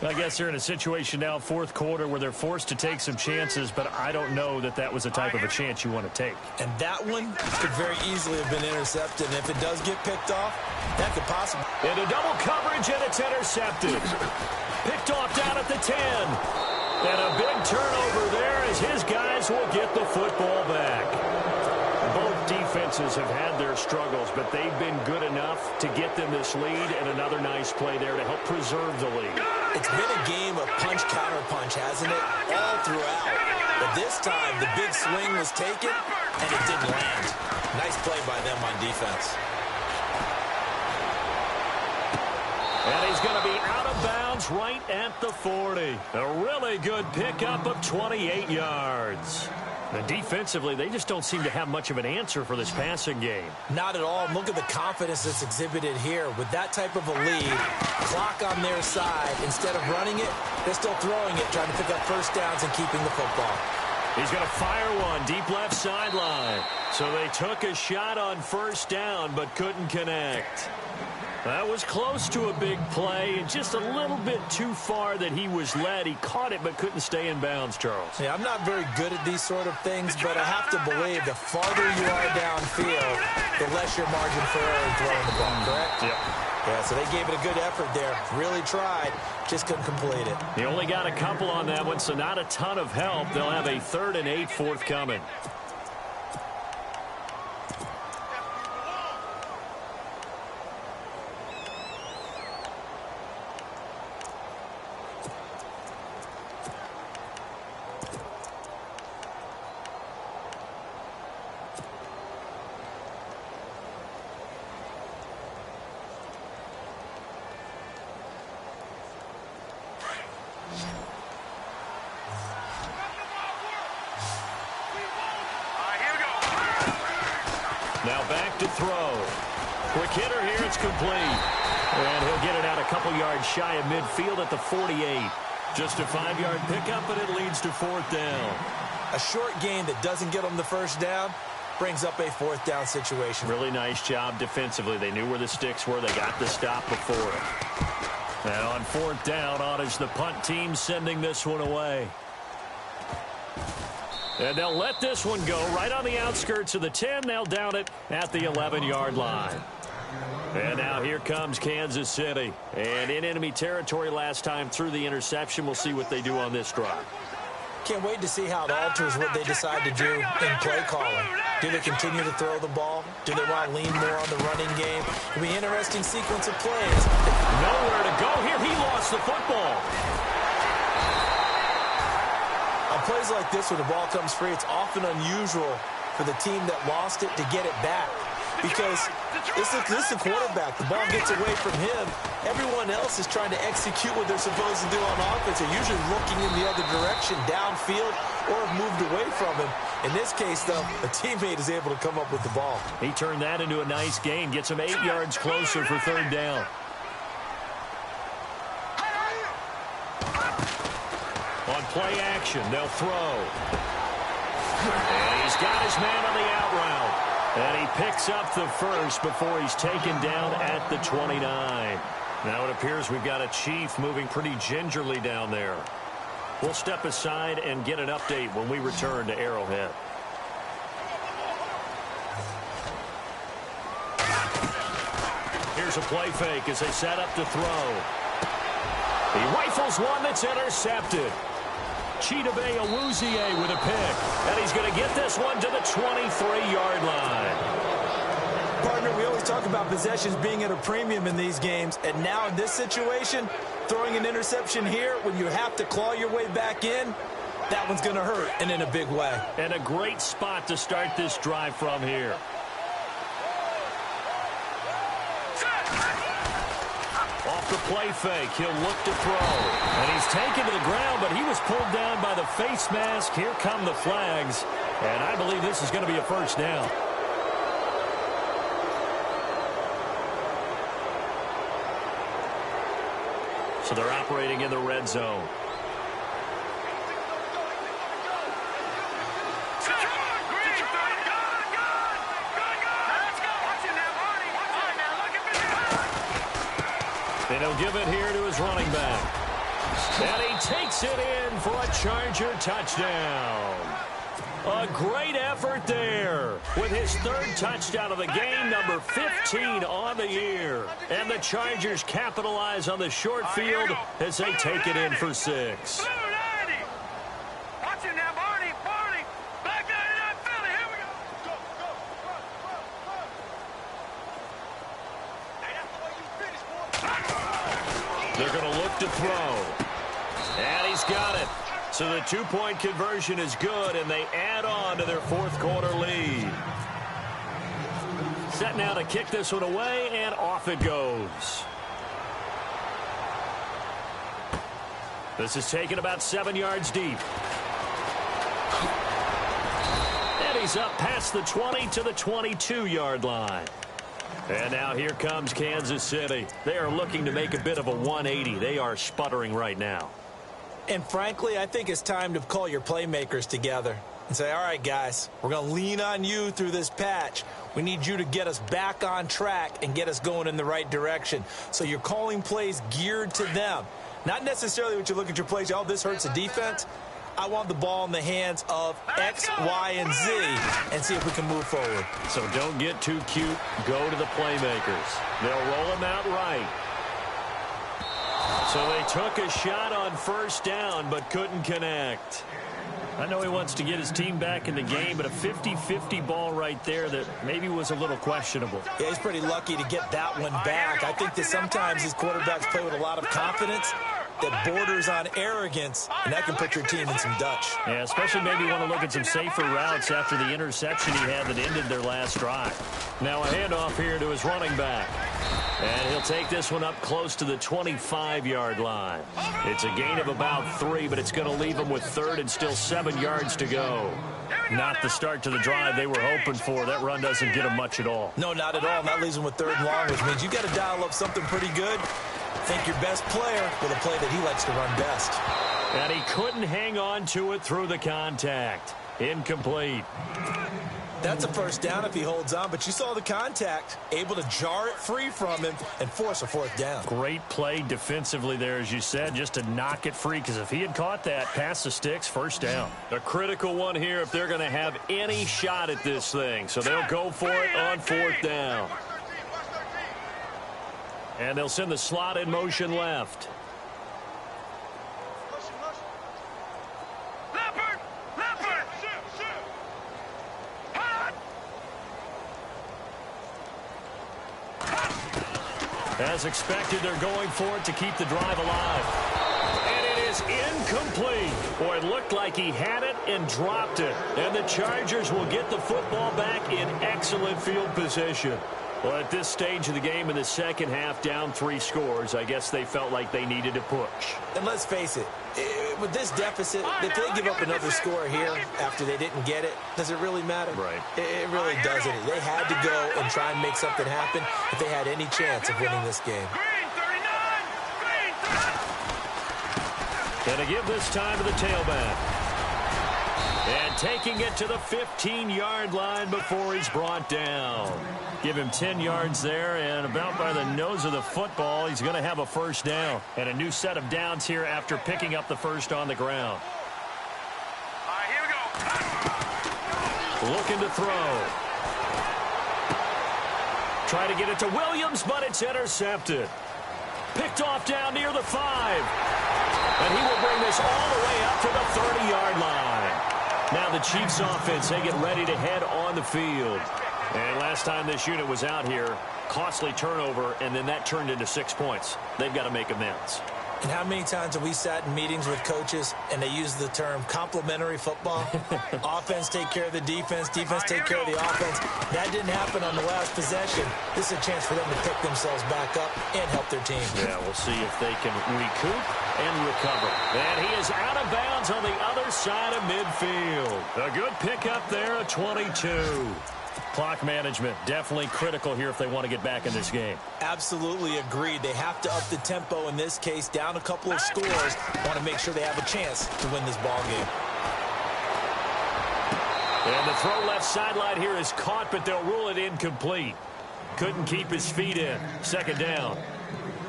Speaker 3: I guess they're in a situation now, fourth quarter, where they're forced to take some chances, but I don't know that that was the type of a chance you want to take.
Speaker 5: And that one could very easily have been intercepted. And if it does get picked off, that could possibly...
Speaker 3: Into double coverage, and it's intercepted. Picked off down at the 10. And a big turnover there as his guys will get the football back. Both defenses have had their struggles, but they've been good enough to get them this lead, and another nice play there to help preserve the lead.
Speaker 5: It's been a game of punch-counter-punch, hasn't it? All throughout. But this time, the big swing was taken, and it didn't land. Nice play by them on defense.
Speaker 3: And he's going to be out of bounds right at the 40. A really good pickup of 28 yards. And defensively, they just don't seem to have much of an answer for this passing game.
Speaker 5: Not at all. Look at the confidence that's exhibited here. With that type of a lead, clock on their side, instead of running it, they're still throwing it, trying to pick up first downs and keeping the football.
Speaker 3: He's going to fire one deep left sideline. So they took a shot on first down, but couldn't connect. That was close to a big play, and just a little bit too far that he was led. He caught it, but couldn't stay in bounds, Charles.
Speaker 5: Yeah, I'm not very good at these sort of things, but I have to believe the farther you are downfield, the less your margin for error in throwing the ball, correct?
Speaker 3: Yep.
Speaker 5: Yeah, so they gave it a good effort there. Really tried, just couldn't complete it.
Speaker 3: He only got a couple on that one, so not a ton of help. They'll have a 3rd and 8 forthcoming. Now back to throw. Quick hitter here, it's complete. And he'll get it out a couple yards shy of midfield at the 48. Just a 5-yard pickup, but it leads to 4th down.
Speaker 5: A short gain that doesn't get them the first down brings up a 4th down situation.
Speaker 3: Really nice job defensively. They knew where the sticks were. They got the stop before it. And on 4th down, on is the punt team sending this one away. And they'll let this one go right on the outskirts of the 10. They'll down it at the 11-yard line. And now here comes Kansas City. And in enemy territory last time through the interception. We'll see what they do on this drive.
Speaker 5: Can't wait to see how it alters what they decide to do in play calling. Do they continue to throw the ball? Do they want to lean more on the running game? It'll be an interesting sequence of plays.
Speaker 3: Nowhere to go here. He lost the football.
Speaker 5: On plays like this where the ball comes free, it's often unusual for the team that lost it to get it back. Because this is the quarterback. The ball gets away from him. Everyone else is trying to execute what they're supposed to do on offense. They're usually looking in the other direction, downfield, or have moved away from him. In this case, though, a teammate is able to come up with the ball.
Speaker 3: He turned that into a nice gain. Gets him 8 yards closer for 3rd down. On play action, they'll throw. And he's got his man on the out route. And he picks up the first before he's taken down at the 29. Now it appears we've got a Chief moving pretty gingerly down there. We'll step aside and get an update when we return to Arrowhead. Here's a play fake as they set up to throw. He rifles one that's intercepted. Chidobe Awuzie with a pick. And he's going to get this one to the 23-yard line.
Speaker 5: Partner, we always talk about possessions being at a premium in these games. And now in this situation, throwing an interception here when you have to claw your way back in, that one's going to hurt, and in a big way.
Speaker 3: And a great spot to start this drive from here. Off the play fake, he'll look to throw. And he's taken to the ground, but he was pulled down by the face mask. Here come the flags. And I believe this is going to be a first down. So they're operating in the red zone. And he'll give it here to his running back. And he takes it in for a Charger touchdown. A great effort there with his third touchdown of the game, number 15 on the year. And the Chargers capitalize on the short field as they take it in for 6.
Speaker 4: Watch it now, Barney. Back 99 Philly. Here we go.
Speaker 3: They're going to look to throw. And he's got it. So the two-point conversion is good, and they add on to their fourth quarter lead. Set now to kick this one away, and off it goes. This is taken about 7 yards deep. And he's up past the 20 to the 22-yard line. And now here comes Kansas City. They are looking to make a bit of a 180. They are sputtering right now.
Speaker 5: And frankly, I think it's time to call your playmakers together and say, all right, guys, we're going to lean on you through this patch. We need you to get us back on track and get us going in the right direction. So you're calling plays geared to them. Not necessarily when you look at your plays, oh, this hurts the defense. I want the ball in the hands of X, Y, and Z and see if we can move forward.
Speaker 3: So don't get too cute. Go to the playmakers. They'll roll them out right. So they took a shot on first down but couldn't connect. I know he wants to get his team back in the game, but a 50-50 ball right there that maybe was a little questionable.
Speaker 5: Yeah, he's pretty lucky to get that one back. I think that sometimes these quarterbacks play with a lot of confidence that borders on arrogance, and that can put your team in some Dutch.
Speaker 3: Yeah, especially maybe want to look at some safer routes after the interception he had that ended their last drive. Now a handoff here to his running back. And he'll take this one up close to the 25-yard line. It's a gain of about 3, but it's going to leave him with third and still 7 yards to go. Not the start to the drive they were hoping for. That run doesn't get him much at all.
Speaker 5: No, not at all. And that leaves him with third and long, which means you got to dial up something pretty good. Think your best player with a play that he likes to run best.
Speaker 3: And he couldn't hang on to it through the contact. Incomplete.
Speaker 5: That's a first down if he holds on, but you saw the contact, able to jar it free from him and force a fourth down.
Speaker 3: Great play defensively there, as you said, just to knock it free, because if he had caught that, past the sticks, first down. A critical one here if they're going to have any shot at this thing, so they'll go for it on fourth down. And they'll send the slot in motion left. As expected, they're going for it to keep the drive alive. And it is incomplete. Boy, it looked like he had it and dropped it. And the Chargers will get the football back in excellent field position. Well, at this stage of the game in the second half, down 3 scores, I guess they felt like they needed to push.
Speaker 5: And let's face it, with this deficit, if they give up another score here after they didn't get it, does it really matter?
Speaker 3: Right.
Speaker 5: It really doesn't. They had to go and try and make something happen if they had any chance of winning this game.
Speaker 3: And to give this time to the tailback. And taking it to the 15-yard line before he's brought down. Give him 10 yards there, and about by the nose of the football, he's going to have a first down. And a new set of downs here after picking up the first on the ground.
Speaker 4: All right, here we go.
Speaker 3: Looking to throw. Try to get it to Williams, but it's intercepted. Picked off down near the 5. And he will bring this all the way up to the 30-yard line. Now the Chiefs offense, they get ready to head on the field. And last time this unit was out here, costly turnover, and then that turned into 6 points. They've got to make amends.
Speaker 5: And how many times have we sat in meetings with coaches and they use the term complementary football? Offense take care of the defense, defense take care of the offense. That didn't happen on the last possession. This is a chance for them to pick themselves back up and help their team.
Speaker 3: Yeah, we'll see if they can recoup and recover. And he is out of bounds on the other side of midfield. A good pickup there, a 22. Clock management, definitely critical here if they want to get back in this game.
Speaker 5: Absolutely agreed. They have to up the tempo in this case, down a couple of scores. Want to make sure they have a chance to win this ball game.
Speaker 3: And the throw left sideline here is caught, but they'll rule it incomplete. Couldn't keep his feet in. Second down.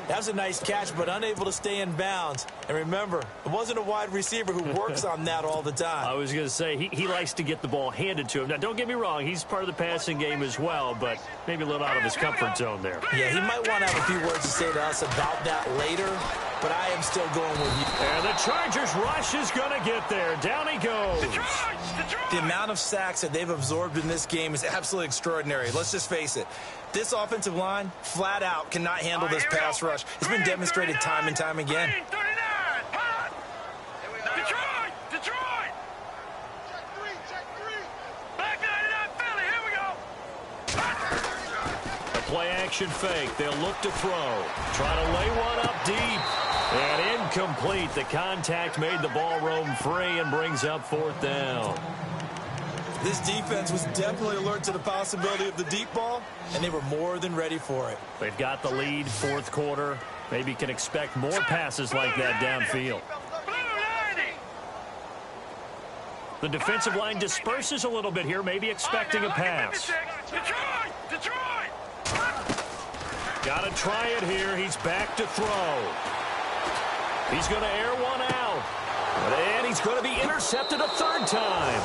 Speaker 5: That was a nice catch, but unable to stay in bounds. And remember, it wasn't a wide receiver who works on that all the time.
Speaker 3: I was going to say, he likes to get the ball handed to him. Now, don't get me wrong, he's part of the passing game as well, but maybe a little out of his comfort zone there.
Speaker 5: Yeah, he might want to have a few words to say to us about that later, but I am still going with you.
Speaker 3: And the Chargers rush is going to get there. Down he goes.
Speaker 5: The amount of sacks that they've absorbed in this game is absolutely extraordinary. Let's just face it. This offensive line, flat out, cannot handle this pass rush. It's been demonstrated time and time again.
Speaker 4: Detroit! Check three! Back 99 Philly, here we go!
Speaker 3: A play-action fake. They'll look to throw. Try to lay one up deep. And incomplete. The contact made the ball roam free and brings up fourth down.
Speaker 5: This defense was definitely alert to the possibility of the deep ball, and they were more than ready for it.
Speaker 3: They've got the lead, fourth quarter. Maybe can expect more passes like that downfield. The defensive line disperses a little bit here, maybe expecting a pass.
Speaker 4: Detroit!
Speaker 3: Got to try it here. He's back to throw. He's going to air one out. And he's going to be intercepted a third time.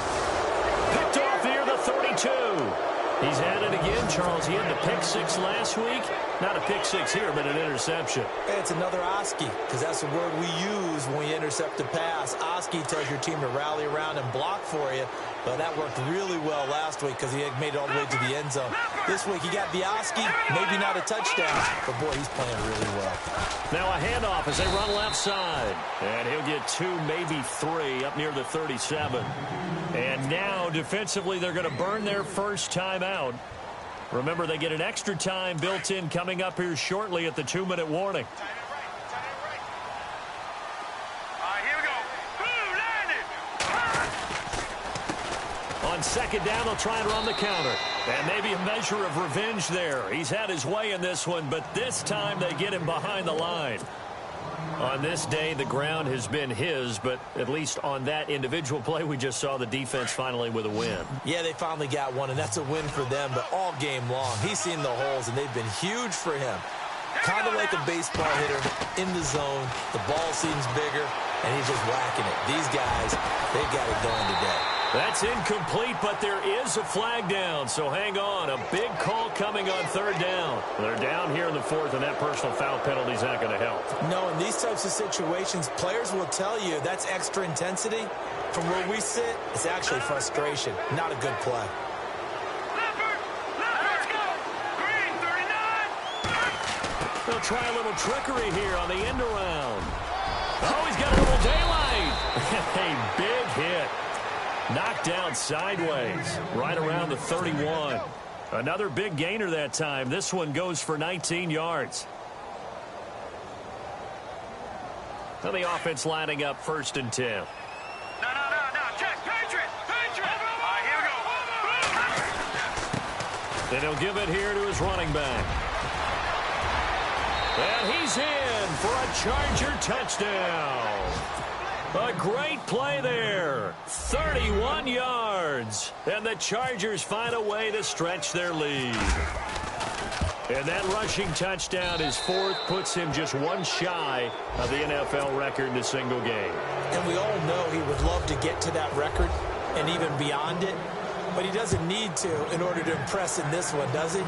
Speaker 3: Picked off near the 32. He's had it again, Charles. He had the pick six last week. Not a pick six here, but an interception.
Speaker 5: Hey, it's another Oski, because that's the word we use when we intercept a pass. Oski tells your team to rally around and block for you. But that worked really well last week because he had made it all the way to the end zone. This week he got the Oski, maybe not a touchdown, but boy, he's playing really well.
Speaker 3: Now a handoff as they run left side. And he'll get 2, maybe 3 up near the 37. And now defensively they're going to burn their first time out. Remember, they get an extra time built in coming up here shortly at the 2-minute warning. On second down, they'll try and run the counter. And maybe a measure of revenge there. He's had his way in this one, but this time they get him behind the line. On this day, the ground has been his, but at least on that individual play, we just saw the defense finally with a win.
Speaker 5: Yeah, they finally got one, and that's a win for them, but all game long, he's seen the holes, and they've been huge for him. Kind of like a baseball hitter in the zone. The ball seems bigger, and he's just whacking it. These guys, they've got it going today.
Speaker 3: That's incomplete, but there is a flag down, so hang on. A big call coming on third down. They're down here in the fourth, and that personal foul penalty is not going to help.
Speaker 5: No, in these types of situations, players will tell you that's extra intensity. From where we sit, it's actually frustration, not a good play.
Speaker 4: Let's go! Green, 39!
Speaker 3: They'll try a little trickery here on the end around. Oh, he's got a little daylight. A big hit. Knocked down sideways, right around the 31. Another big gainer that time. This one goes for 19 yards. Now the offense lining up 1st and 10.
Speaker 4: No. Check. Patriot! All right, here we go.
Speaker 3: Then he'll give it here to his running back. And he's in for a Charger touchdown. A great play there. 31 yards. And the Chargers find a way to stretch their lead. And that rushing touchdown is 4th, puts him just one shy of the NFL record in a single game.
Speaker 5: And we all know he would love to get to that record and even beyond it, but he doesn't need to in order to impress in this one, does he?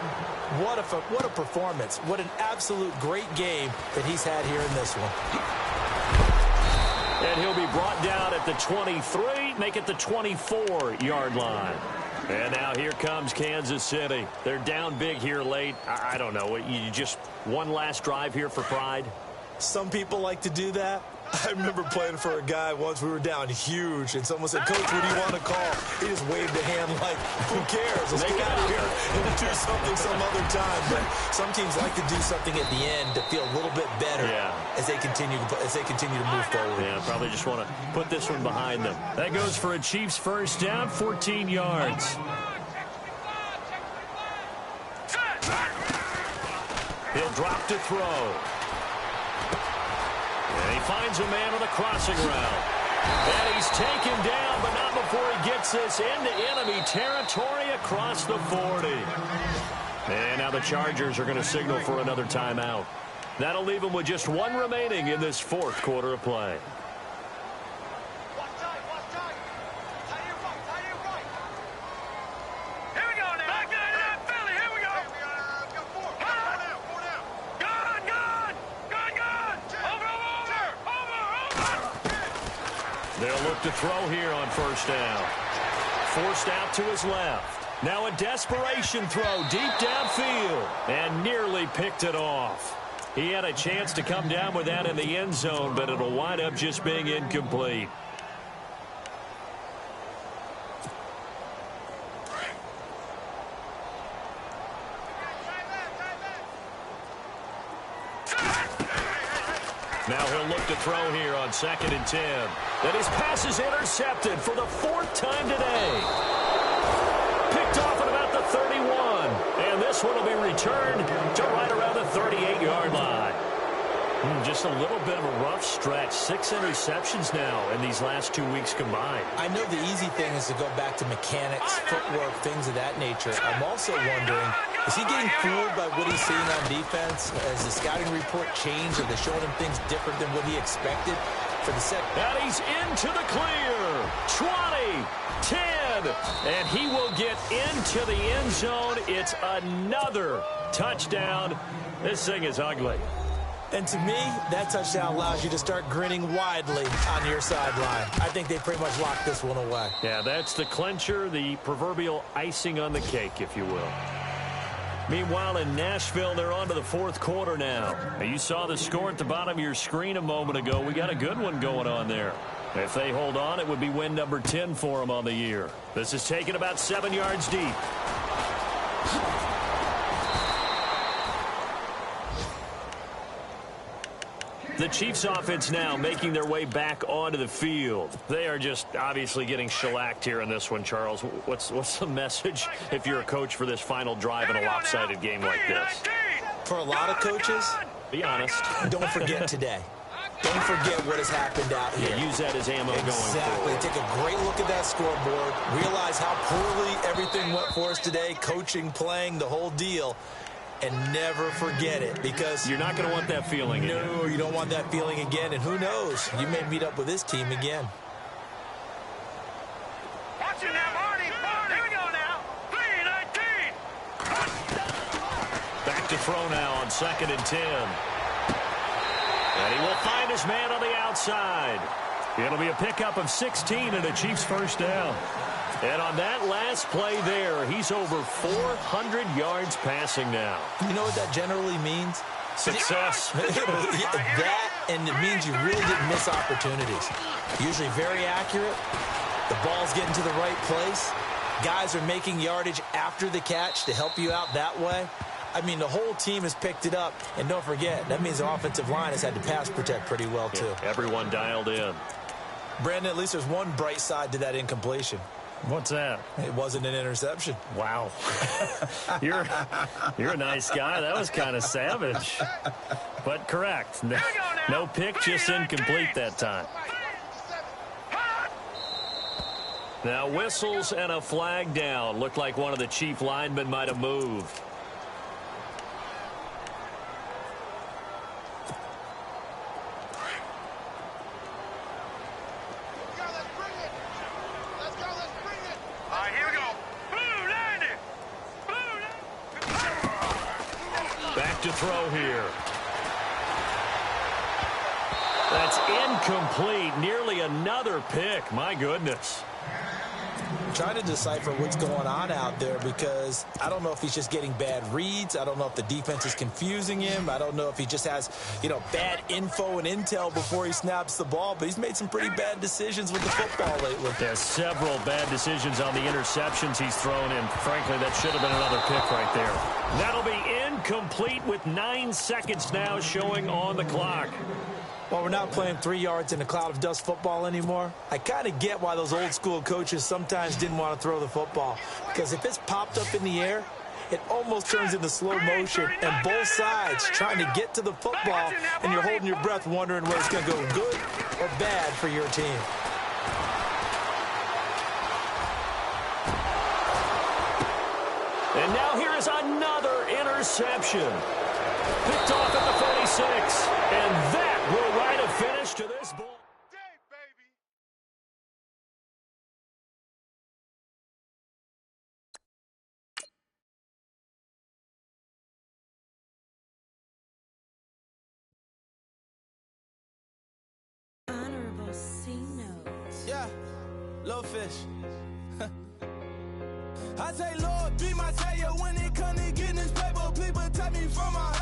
Speaker 5: What a performance. What an absolute great game that he's had here in this one.
Speaker 3: And he'll be brought down at the 23, make it the 24-yard line. And now here comes Kansas City. They're down big here late. I don't know. You just one last drive here for pride?
Speaker 5: Some people like to do that. I remember playing for a guy once. We were down huge, and someone said, "Coach, what do you want to call?" He just waved a hand like, "Who cares? Let's get out of here and do something some other time." But some teams like to do something at the end to feel a little bit better as they continue to move forward.
Speaker 3: Yeah, probably just want to put this one behind them. That goes for a Chiefs first down, 14 yards. He'll drop to throw. And he finds a man on a crossing route. And he's taken down, but not before he gets this into enemy territory across the 40. And now the Chargers are going to signal for another timeout. That'll leave him with just one remaining in this fourth quarter of play. They'll look to throw here on first down. Forced out to his left. Now a desperation throw deep downfield. And nearly picked it off. He had a chance to come down with that in the end zone, but it'll wind up just being incomplete. Now he'll look to throw here on 2nd and 10. And his pass is intercepted for the 4th time today. Picked off at about the 31. And this one will be returned to right around the 38-yard line. Just a little bit of a rough stretch. 6 interceptions now in these last 2 weeks combined.
Speaker 5: I know the easy thing is to go back to mechanics, footwork, things of that nature. I'm also wondering, is he getting fooled by what he's seeing on defense? Has the scouting report changed? Are they showing him things different than what he expected for the second?
Speaker 3: And he's into the clear. 20, 10, and he will get into the end zone. It's another touchdown. This thing is ugly.
Speaker 5: And to me, that touchdown allows you to start grinning widely on your sideline. I think they pretty much locked this one away.
Speaker 3: Yeah, that's the clincher, the proverbial icing on the cake, if you will. Meanwhile, in Nashville, they're on to the fourth quarter now. You saw the score at the bottom of your screen a moment ago. We got a good one going on there. If they hold on, it would be win number 10 for them on the year. This is taken about 7 yards deep. The Chiefs offense now making their way back onto the field. They are just obviously getting shellacked here in this one, Charles. What's the message if you're a coach for this final drive in a lopsided game like this?
Speaker 5: For a lot of coaches,
Speaker 3: be honest.
Speaker 5: Don't forget today. Don't forget what has happened out here.
Speaker 3: Yeah, use that as ammo going forward.
Speaker 5: Exactly. Take a great look at that scoreboard. Realize how poorly everything went for us today. Coaching, playing, the whole deal. And never forget it, because
Speaker 3: you're not going to want that feeling again.
Speaker 5: No, you don't want that feeling again. And who knows? You may meet up with this team again.
Speaker 4: Watch it now, Marty. Here we go now. 3-19.
Speaker 3: Back to throw now on 2nd and 10. And he will find his man on the outside. It'll be a pickup of 16 and a Chiefs first down. And on that last play there, he's over 400 yards passing now.
Speaker 5: You know what that generally means?
Speaker 3: Success.
Speaker 5: That, and it means you really didn't miss opportunities. Usually very accurate. The ball's getting to the right place. Guys are making yardage after the catch to help you out that way. I mean, the whole team has picked it up. And don't forget, that means the offensive line has had to pass protect pretty well, too.
Speaker 3: Yeah, everyone dialed in.
Speaker 5: Brandon, at least there's one bright side to that incompletion.
Speaker 3: What's that?
Speaker 5: It wasn't an interception.
Speaker 3: Wow. You're a nice guy. That was kind of savage. But correct. No pick, just incomplete that time. Now whistles and a flag down. Looked like one of the Chief linemen might have moved. To throw here. That's incomplete. Nearly another pick. My goodness.
Speaker 5: I'm trying to decipher what's going on out there, because I don't know if he's just getting bad reads. I don't know if the defense is confusing him. I don't know if he just has, bad info and intel before he snaps the ball. But he's made some pretty bad decisions with the football lately.
Speaker 3: There's several bad decisions on the interceptions he's thrown in. Frankly, that should have been another pick right there. That'll be incomplete with 9 seconds now showing on the clock.
Speaker 5: Well, we're not playing 3 yards in a cloud of dust football anymore. I kind of get why those old school coaches sometimes didn't want to throw the football. Because if it's popped up in the air, it almost turns into slow motion, and both sides trying to get to the football, and you're holding your breath wondering whether it's going to go good or bad for your team.
Speaker 3: And now here is another interception. Picked off at the 46. And that will write a finish to this ball.
Speaker 6: Yeah, little fish. I say, Lord, be my savior when it comes to getting this paper. Please protect me from my